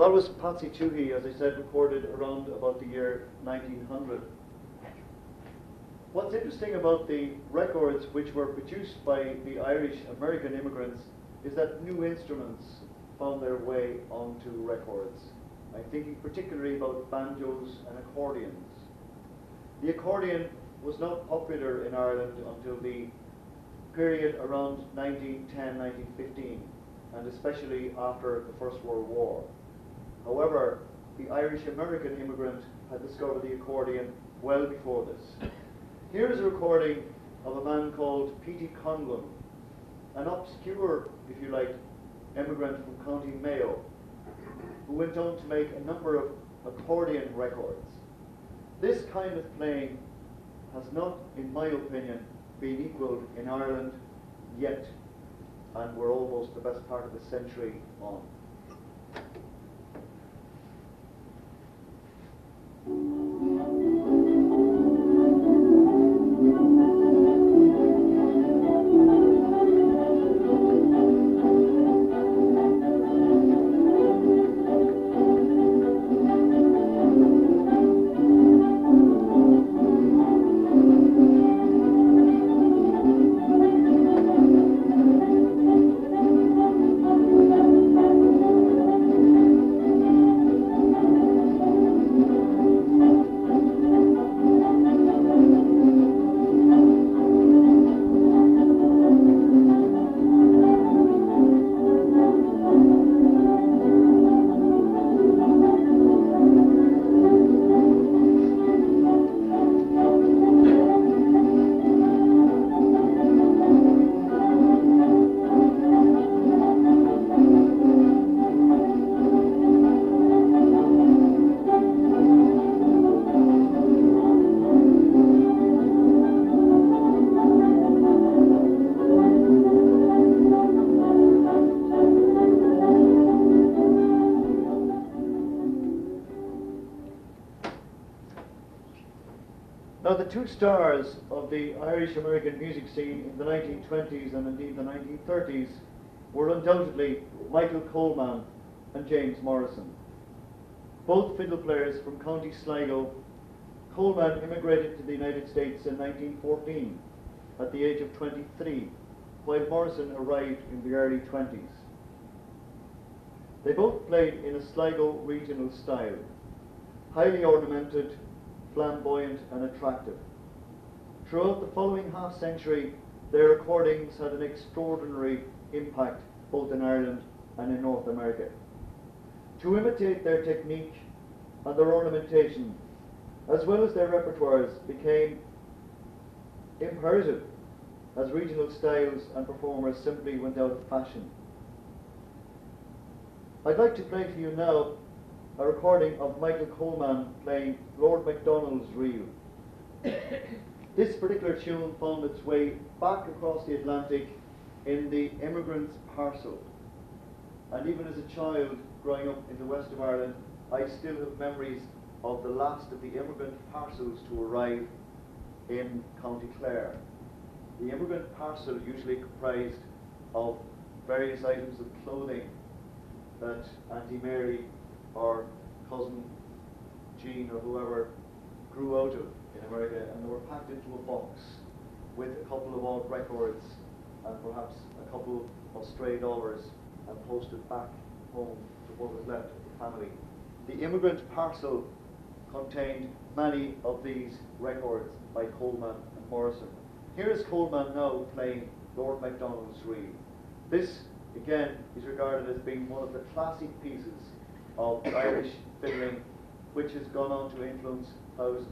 Well, that was Patsy Toohey, as I said, recorded around about the year 1900. What's interesting about the records which were produced by the Irish American immigrants is that new instruments found their way onto records. I'm thinking particularly about banjos and accordions. The accordion was not popular in Ireland until the period around 1910, 1915, and especially after the First World War. However, the Irish American immigrant had discovered the accordion well before this. Here is a recording of a man called P.T. Conlon, an obscure, if you like, immigrant from County Mayo, who went on to make a number of accordion records. This kind of playing has not, in my opinion, been equalled in Ireland yet, and we're almost the best part of a century on. Now, the two stars of the Irish-American music scene in the 1920s and indeed the 1930s were undoubtedly Michael Coleman and James Morrison. Both fiddle players from County Sligo, Coleman immigrated to the United States in 1914 at the age of 23, while Morrison arrived in the early 20s. They both played in a Sligo regional style, highly ornamented, flamboyant and attractive. Throughout the following half-century, their recordings had an extraordinary impact both in Ireland and in North America. To imitate their technique and their ornamentation, as well as their repertoires, became imperative as regional styles and performers simply went out of fashion. I'd like to play for you now a recording of Michael Coleman playing Lord Macdonald's Reel. This particular tune found its way back across the Atlantic in the Immigrant's Parcel. And even as a child growing up in the west of Ireland, I still have memories of the last of the immigrant parcels to arrive in County Clare. The immigrant parcel usually comprised of various items of clothing that Auntie Mary or cousin Jean or whoever grew out of in America, and they were packed into a box with a couple of odd records and perhaps a couple of stray dollars and posted back home to what was left of the family. The immigrant parcel contained many of these records by Coleman and Morrison. Here is Coleman now playing Lord Macdonald's Reel. This, again, is regarded as being one of the classic pieces of Irish fiddling, which has gone on to influence thousands.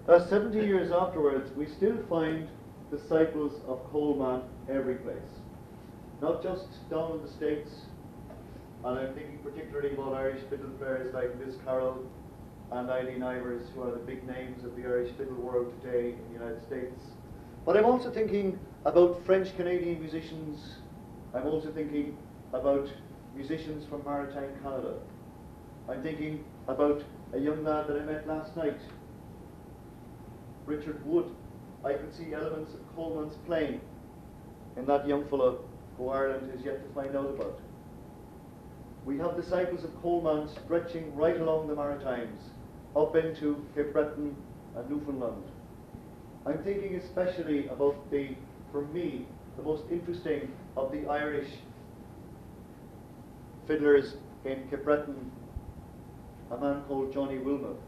Thus, 70 years afterwards, we still find disciples of Coleman every place. Not just down in the States, and I'm thinking particularly about Irish fiddle players like Liz Carroll and Eileen Ivers, who are the big names of the Irish fiddle world today in the United States. But I'm also thinking about French-Canadian musicians. I'm also thinking about musicians from maritime Canada. I'm thinking about a young lad that I met last night, Richard Wood. I could see elements of Coleman's playing in that young fellow who Ireland is yet to find out about. We have disciples of Coleman stretching right along the Maritimes, up into Cape Breton and Newfoundland. I'm thinking especially about for me, the most interesting of the Irish fiddlers in Cape Breton, a man called Johnny Wilmot,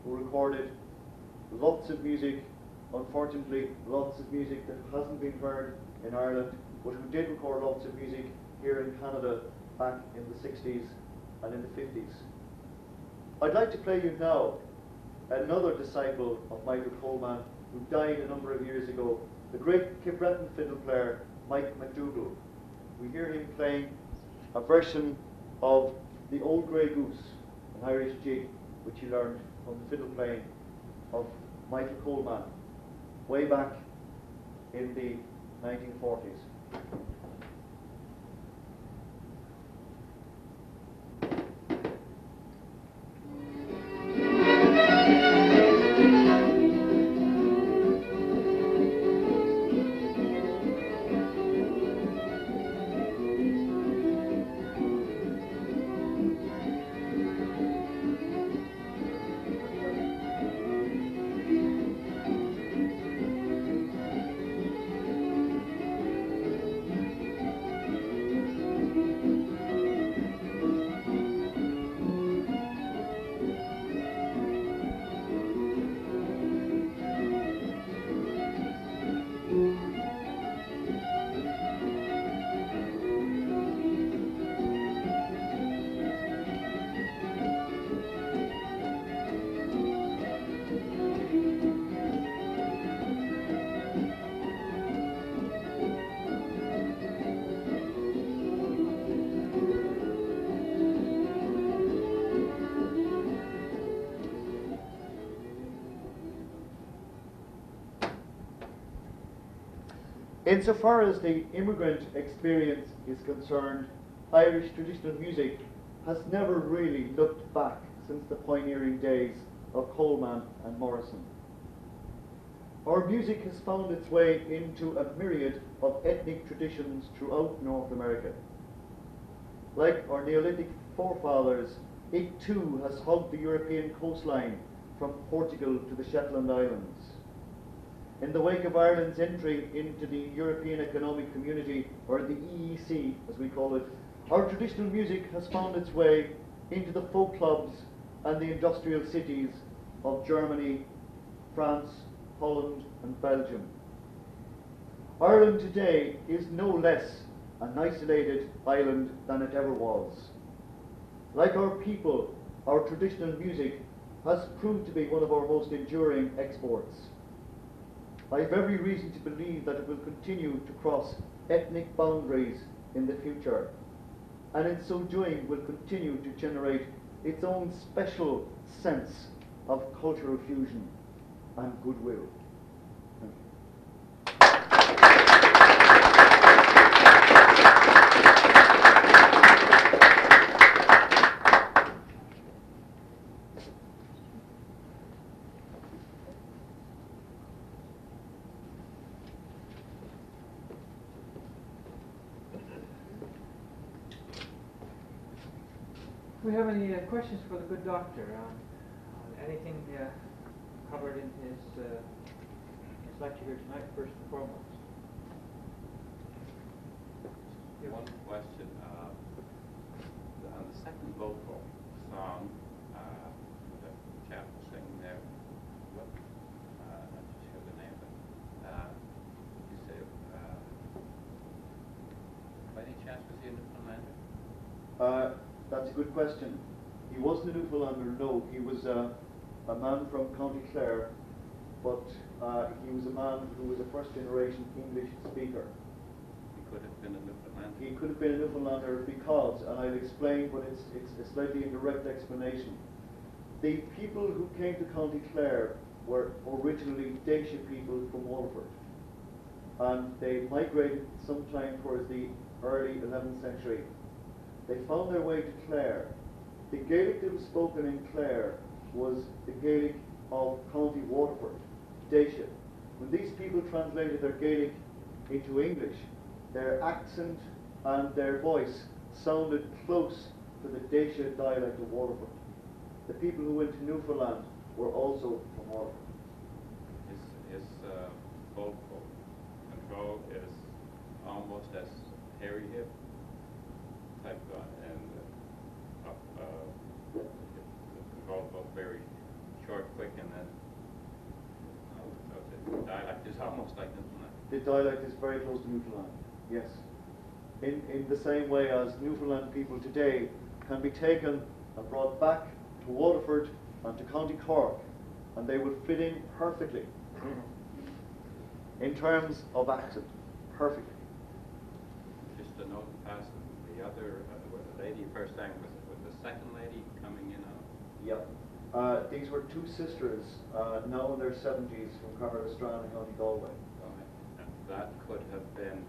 who recorded lots of music, unfortunately lots of music that hasn't been heard in Ireland, but who did record lots of music here in Canada back in the 60s and in the 50s. I'd like to play you now another disciple of Michael Coleman, who died a number of years ago, the great Cape Breton fiddle player Mike McDougall. We hear him playing a version of The Old Grey Goose, an Irish jig, which he learned from the fiddle playing of Michael Coleman way back in the 1940s. Insofar as the immigrant experience is concerned, Irish traditional music has never really looked back since the pioneering days of Coleman and Morrison. Our music has found its way into a myriad of ethnic traditions throughout North America. Like our Neolithic forefathers, it too has hugged the European coastline from Portugal to the Shetland Islands. In the wake of Ireland's entry into the European Economic Community, or the EEC as we call it, our traditional music has found its way into the folk clubs and the industrial cities of Germany, France, Holland and Belgium. Ireland today is no less an isolated island than it ever was. Like our people, our traditional music has proved to be one of our most enduring exports. I have every reason to believe that it will continue to cross ethnic boundaries in the future, and in so doing will continue to generate its own special sense of cultural fusion and goodwill. Thank you. Do we have any questions for the good doctor on anything covered in his lecture here tonight, first and foremost? One question. On the second vocal song, the chap was singing there, what, I'm not sure the name, but you say, by any chance was he a Newfoundlander? That's a good question. He wasn't a Newfoundlander, no. He was a man from County Clare, but he was a man who was a first-generation English speaker. He could have been a Newfoundlander. He could have been a Newfoundlander because, and I'll explain, but it's a slightly indirect explanation. The people who came to County Clare were originally Dacia people from Waterford, and they migrated sometime towards the early 11th century. They found their way to Clare. The Gaelic that was spoken in Clare was the Gaelic of County Waterford, Dacia. When these people translated their Gaelic into English, their accent and their voice sounded close to the Dacia dialect of Waterford. The people who went to Newfoundland were also from Waterford. His vocal control is almost as hairy hip type, and the control both very short, quick, and then the dialect is almost like Newfoundland. The dialect is very close to Newfoundland, yes. In the same way as Newfoundland people today can be taken and brought back to Waterford and to County Cork, and they would fit in perfectly in terms of accent, perfectly. Just a note to pass, the other, the lady first sang, was the second lady coming in on? Yeah. These were two sisters, now in their 70s, from Carmarthenstrand in County Galway. And that could have been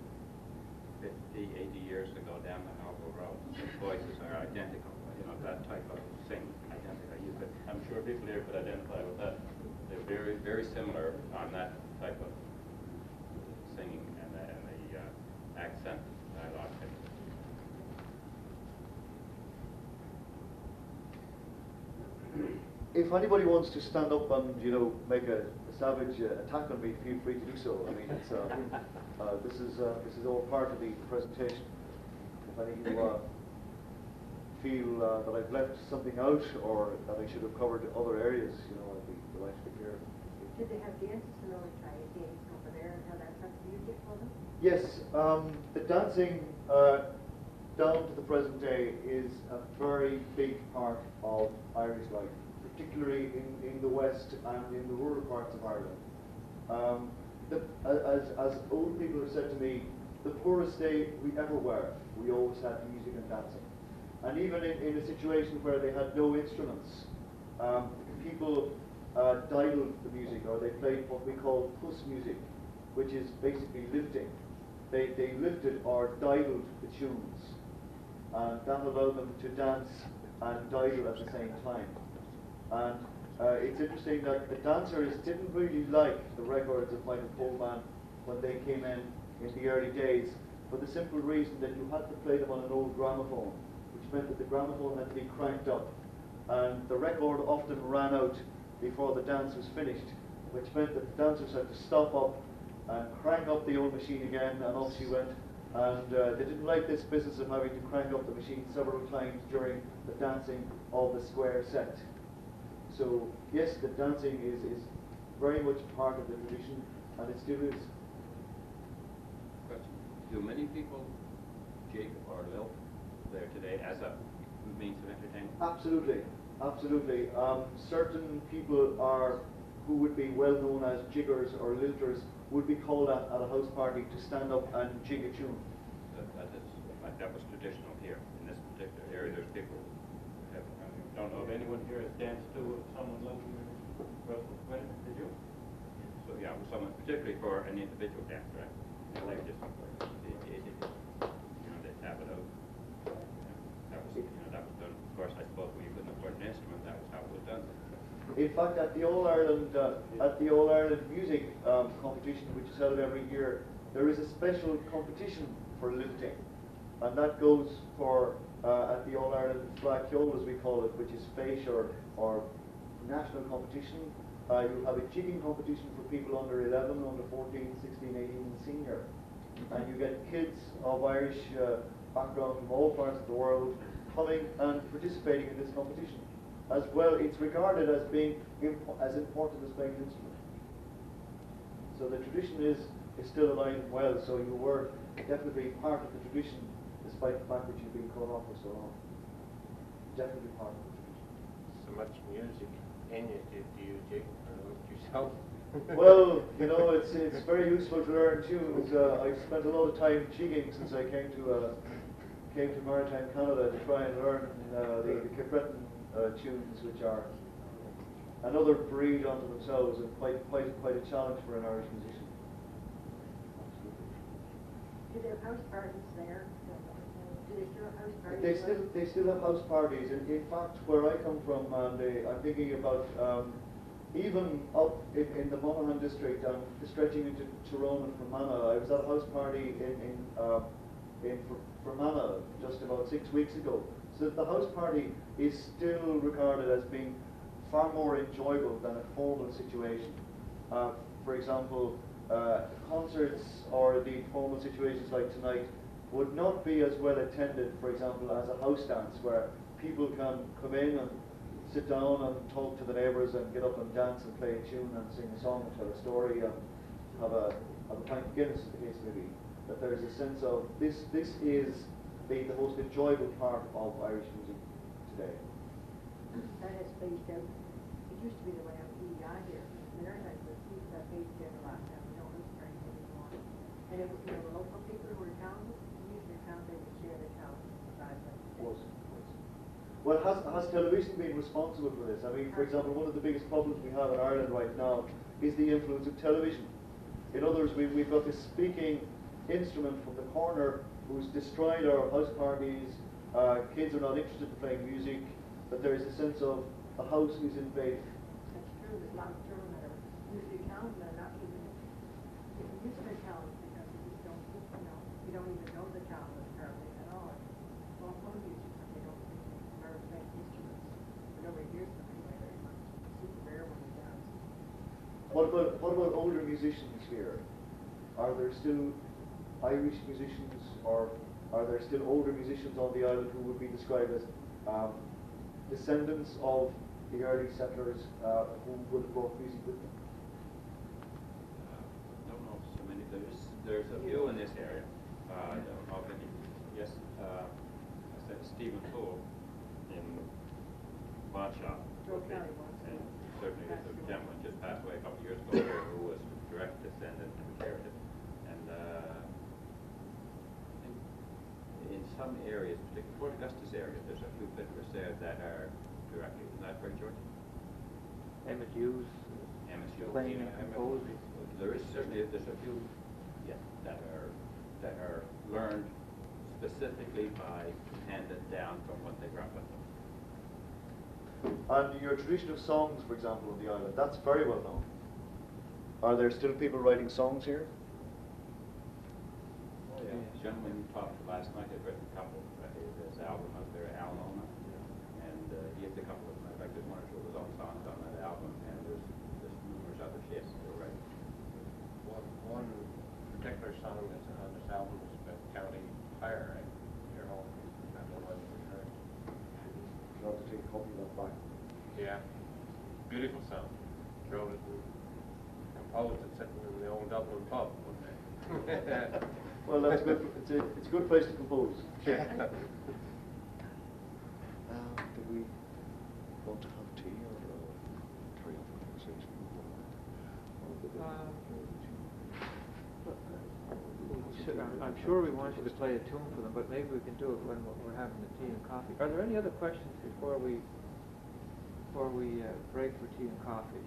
50, 80 years ago down the Harbour Road. The voices are identical, you know, that type of sing, identical. You could, I'm sure people here could identify with that. They're very, very similar on that type of singing and the accent dialogue. If anybody wants to stand up and, you know, make a savage attack on me, feel free to do so. I mean, it's, this is all part of the presentation. If any of you feel that I've left something out or that I should have covered other areas, you know, I'd be delighted to hear. Did they have dances in order to try dancing over there and how that affects music for them? Yes, the dancing down to the present day is a very big part of Irish life, particularly in the West and in the rural parts of Ireland. As old people have said to me, the poorest day we ever were, we always had music and dancing. And even in a situation where they had no instruments, people dialed the music, or they played what we call puss music, which is basically lifting. They lifted or dialed the tunes, and that allowed them to dance and dial at the same time. And it's interesting that the dancers didn't really like the records of Michael Coleman when they came in the early days, for the simple reason that you had to play them on an old gramophone, which meant that the gramophone had to be cranked up, and the record often ran out before the dance was finished, which meant that the dancers had to stop up and crank up the old machine again, and off she went. And they didn't like this business of having to crank up the machine several times during the dancing of the square set. So yes, the dancing is very much part of the tradition, and it still is. Question. Do many people jig or lilt there today as a means of entertainment? Absolutely, absolutely. Certain people who would be well known as jiggers or lilters would be called at a house party to stand up and jig a tune. That was traditional here in this particular area. There's people who have, I don't know if anyone here has danced to someone lilting Russell Twitter. Did you? So yeah, it was someone particularly for an individual dance, right? Like just they tap it out. That was that was done. Of course, I suppose when you couldn't afford an instrument, that was how it was done. In fact, at the All Ireland music competition, which is held every year, there is a special competition for lilting, and that goes for at the All Ireland Flaciol, as we call it, which is FAISH or national competition. You have a jigging competition for people under 11, under 14, 16, 18, and senior, and you get kids of Irish background from all parts of the world coming and participating in this competition. As well, it's regarded as being as important as playing an instrument. So the tradition is still alive and well, so you were definitely part of the tradition, despite the fact that you've been cut off for so long. Definitely part of the tradition. So much music in you, do you jig or lift yourself? Well, it's very useful to learn tunes. I've spent a lot of time jigging since I came to Maritime Canada to try and learn the Capretton tunes, which are another breed unto themselves and quite a challenge for an Irish musician. Do they have house parties there? Do they still have house parties? They still have house parties. In fact, where I come from, and I'm thinking about even up in the Monaghan district, stretching into Tyrone and Fermanagh. I was at a house party in Fermanagh just about 6 weeks ago. So the house party is still regarded as being far more enjoyable than a formal situation. For example, concerts or indeed formal situations like tonight would not be as well attended, for example, as a house dance where people can come in and sit down and talk to the neighbours and get up and dance and play a tune and sing a song and tell a story and have a pint of Guinness, the case may be. That there is a sense of this is the most enjoyable part of Irish music today. That has phased out. It used to be the way on PEI here. Maryland was that phased out a lot now. We don't listen very much anymore. And it was, the local people who were talented, usually they would share their talent besides them. Well, has television been responsible for this? I mean, for example, one of the biggest problems we have in Ireland right now is the influence of television. In other words, we've got this speaking instrument from the corner who's destroyed our house parties. Kids are not interested in playing music, but there is a sense of a house is in vain. That's true. There's a lot of children that are usually talented that are not even use their talent because they just don't, you don't even know the talent apparently at all. Well, some music, but they don't think they are playing instruments. But nobody hears them anyway very much. It's super rare when they dance. What about older musicians here? Are there still Irish musicians, or are there still older musicians on the island who would be described as descendants of the early settlers who would have brought music with them? Don't know so many. There's a few in this area. I don't know if any. Yes, I said Stephen Poole in Banshaw. And certainly there's a gentleman just passed away a couple of years ago here who was direct descendant and carried it. And in some areas, particularly Fort Augustus area, there's a few fiddlers there that are directly. Isn't that right, George? MSUs, playing and composing. There is certainly there's a few, that are learned specifically by handed down from what they grew up with. And your tradition of songs, for example, on the island, that's very well known. Are there still people writing songs here? Oh, yeah. The gentleman talked last night had written a couple. His album out there, Alona, and he has a couple of them. In fact, there's one or two of his own songs on that album, and there's numerous other shits that are writing. One particular song that's on this album is about County Fire, right? Your home. That's the one we heard. You'll have to take a copy of that back. Yeah. wrote it and composed it sitting in the old Dublin pub one day. Well, that's good. It's a good place to compose. Do we want to have tea or carry on the conversation? I'm sure we want you to play a tune for them, but maybe we can do it when we're having the tea and coffee. Are there any other questions before we break for tea and coffee?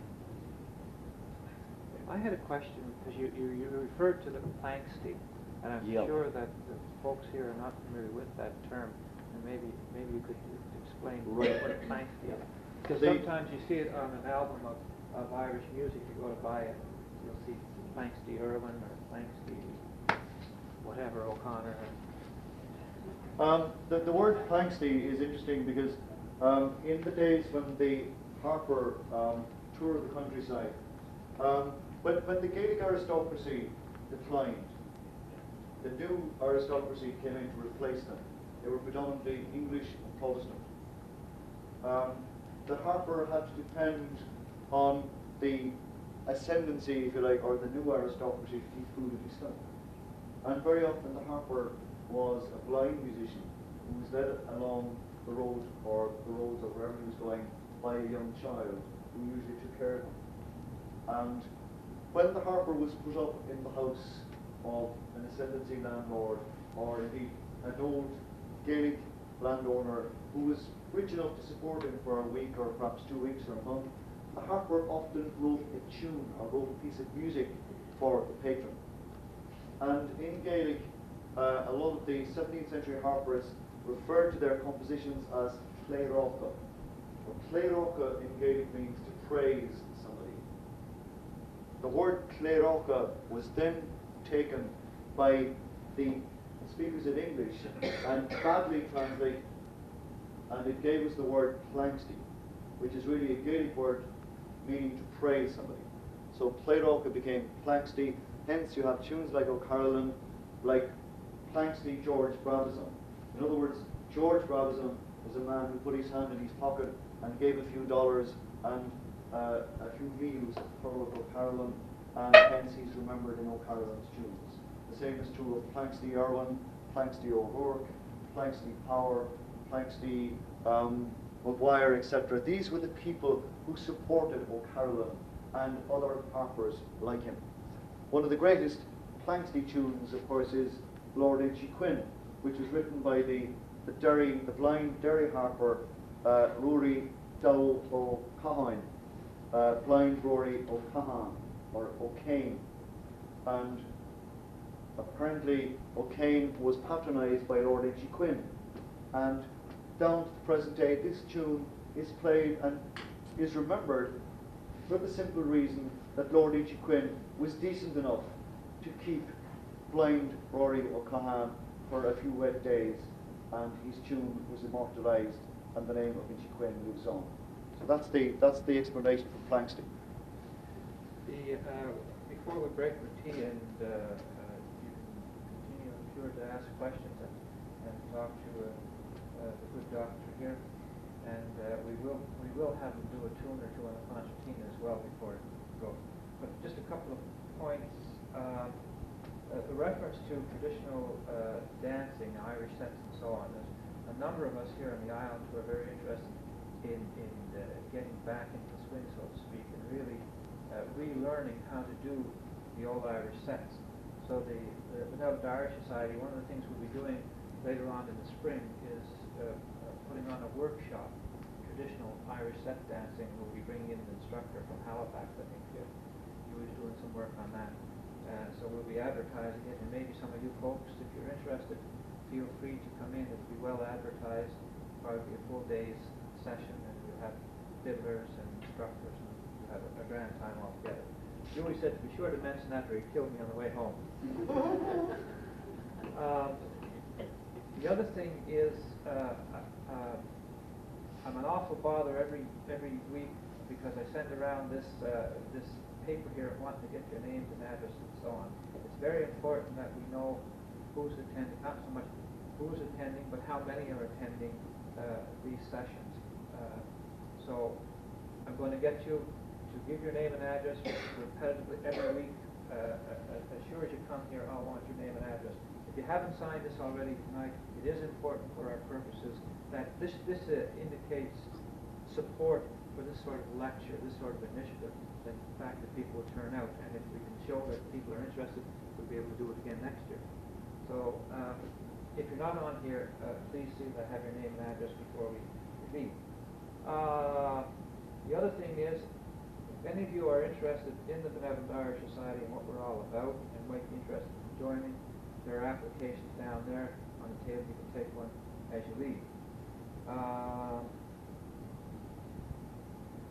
I had a question because you referred to the Planksty, and I'm sure that the folks here are not familiar with that term, and maybe you could explain what a Planksty is. Because sometimes you see it on an album of Irish music. You go to buy it, you'll see Planksty Irwin or Planksty whatever O'Connor. The word Planksty is interesting because in the days when the Harper toured the countryside, when the Gaelic aristocracy declined, the new aristocracy came in to replace them. They were predominantly English and Protestant. The Harper had to depend on the ascendancy, if you like, or the new aristocracy to keep food in his stomach. And very often the Harper was a blind musician who was led along the road or the roads or wherever he was going by a young child who usually took care of him. And when the Harper was put up in the house of an ascendancy landlord or indeed an old Gaelic landowner who was rich enough to support him for a week or perhaps 2 weeks or a month, the Harper often wrote a tune or wrote a piece of music for the patron. And in Gaelic, a lot of the 17th century Harpers referred to their compositions as Cléireacha. Well, Cléireacha in Gaelic means to praise somebody. The word Cléireacha was then taken by the speakers in English and badly translated, and it gave us the word Planksty, which is really a Gaelic word meaning to praise somebody. So Cléireacha became Planksty. Hence, you have tunes like O'Carolan, like Planksty George Brabazon. In other words, George Brabazon was a man who put his hand in his pocket and gave a few dollars and a few meals for O'Carolan, and hence he's remembered in O'Carolan's tunes. The same is true of Planksty Irwin, Planksty O'Rourke, Planksty Power, Planksty Maguire, etc. These were the people who supported O'Carolan and other Harpers like him. One of the greatest Planksty tunes, of course, is Lord H. Quinn, which was written by the blind Derry Harper, Rory Dow O'Cahan, blind Rory O'Cahan, or O'Kane. And apparently O'Kane was patronised by Lord H. Quinn. And down to the present day, this tune is played and is remembered for the simple reason that Lord H. Quinn was decent enough to keep blind Rory O'Cahan for a few wet days, and his tune was immortalised and the name of H. Quinn lives on. So that's the explanation for Planksty. Before we break for tea, and you can continue, I'm sure, to ask questions and talk to the good doctor here, and we will have him do a tune or two on the concertina as well before we go. But just a couple of points. The reference to traditional dancing, Irish sets and so on. There's a number of us here on the island who are very interested in getting back into the swing, so to speak, and really relearning how to do the old Irish sets. So the Benevolent Irish Society, one of the things we'll be doing later on in the spring is putting on a workshop, traditional Irish set dancing. We'll be bringing in an instructor from Halifax, I think. He was doing some work on that. So we'll be advertising it, and maybe some of you folks, if you're interested, feel free to come in. It'll be well advertised, probably a full day's session, and we'll have fiddlers and instructors, and we'll have a grand time all together. Julie said to be sure to mention that, or he'd kill me on the way home. The other thing is, I'm an awful bother every week because I send around this paper here wanting to get your names and addresses and so on. It's very important that we know who's attending, not so much who's attending, but how many are attending these sessions. So I'm going to get you to give your name and address repetitively every week. As sure as you come here, I'll want your name and address. If you haven't signed this already tonight, it is important for our purposes that this indicates support for this sort of lecture, this sort of initiative, that the fact that people will turn out, and if we can show that people are interested, we'll be able to do it again next year. So if you're not on here, please see that I have your name and address before we leave. The other thing is, if any of you are interested in the Benevolent Irish Society and what we're all about, and might be interested in joining, there are applications down there on the table. You can take one as you leave.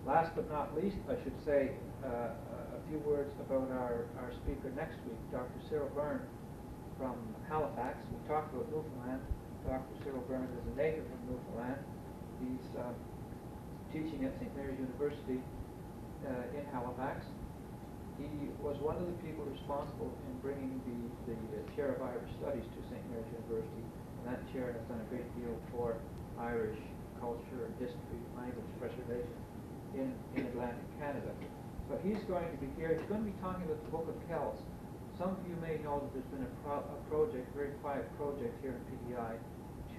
Last but not least, I should say a few words about our speaker next week, Dr. Cyril Byrne from Halifax. We talked about Newfoundland. Dr. Cyril Byrne is a native from Newfoundland. He's teaching at St. Mary's University in Halifax. He was one of the people responsible in bringing the chair of Irish Studies to St. Mary's University, and that chair has done a great deal for Irish culture, history, language preservation in Atlantic Canada. So he's going to be here. He's going to be talking about the Book of Kells. Some of you may know that there's been a project, a very quiet project here in PEI,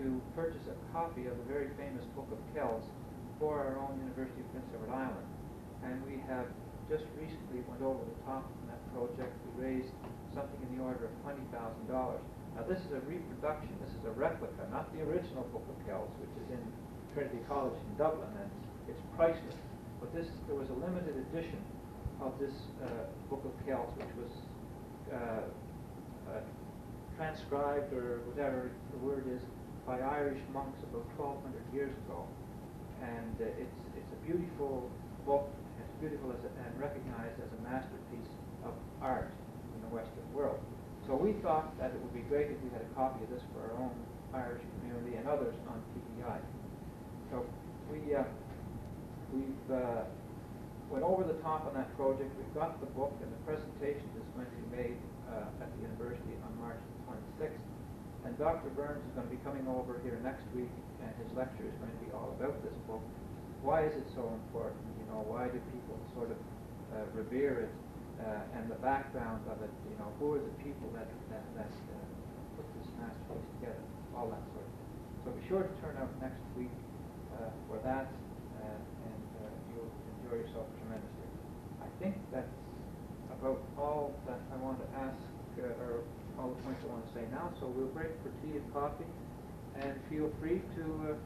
to purchase a copy of the very famous Book of Kells for our own University of Prince Edward Island. And we have just recently went over the top on that project. We raised something in the order of $20,000. Now this is a reproduction, this is a replica, not the original Book of Kells, which is in Trinity College in Dublin, and it's priceless. But there was a limited edition of this Book of Kells, which was transcribed, or whatever the word is, by Irish monks about 1,200 years ago. And it's a beautiful book. It's beautiful and recognized as a masterpiece of art in the Western world. So we thought that it would be great if we had a copy of this for our own Irish community and others on PEI. So we've went over the top on that project. We've got the book, and the presentation is going to be made at the university on March 26th. And Dr. Burns is going to be coming over here next week, and his lecture is going to be all about this book. Why is it so important? You know, why do people sort of revere it, and the background of it? You know, who are the people that put this masterpiece together? All that sort of thing. So be sure to turn out next week for that, and you'll enjoy yourself tremendously. I think that's about all that I want to ask, or all the points I want to say now. So we'll break for tea and coffee, and feel free to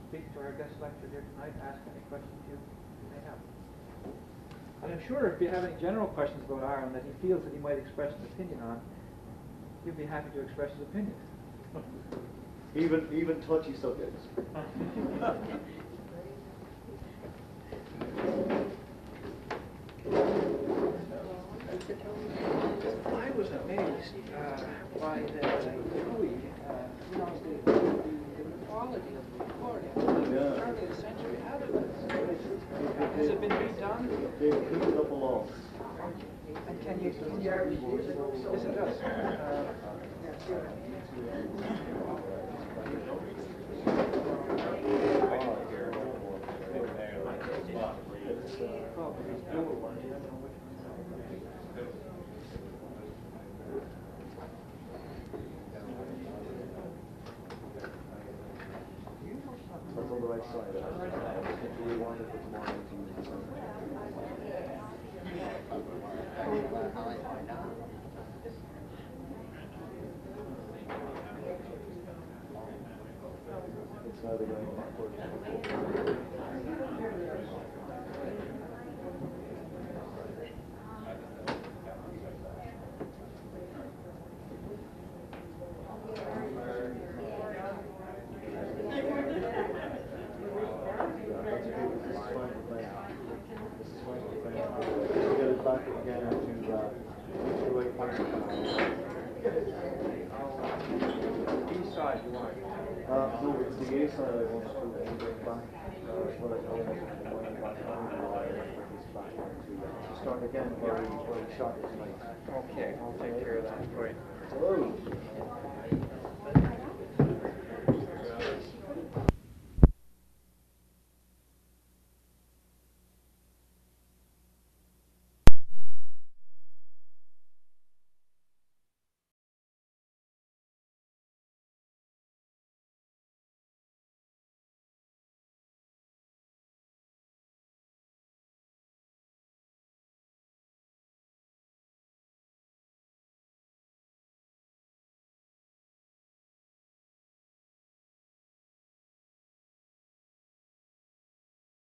speak to our guest lecturer here tonight, ask any questions you may have. And I'm sure if you have any general questions about Ireland that he feels that he might express an opinion on, he'd be happy to express his opinion. Even touchy subjects. I was amazed by the quality of the recording. Yeah. Early the century. How did this? Has it been redone? They've cleaned it up a lot. And can you? Yes, it does. That's on the right side. If we want to put more into it's either going backwards. Back again to 8 East side you want? no, it's the A side I want to bring back. Well, I want back to start again where we shot tonight. Okay, I'll take care of that. Great. Hello.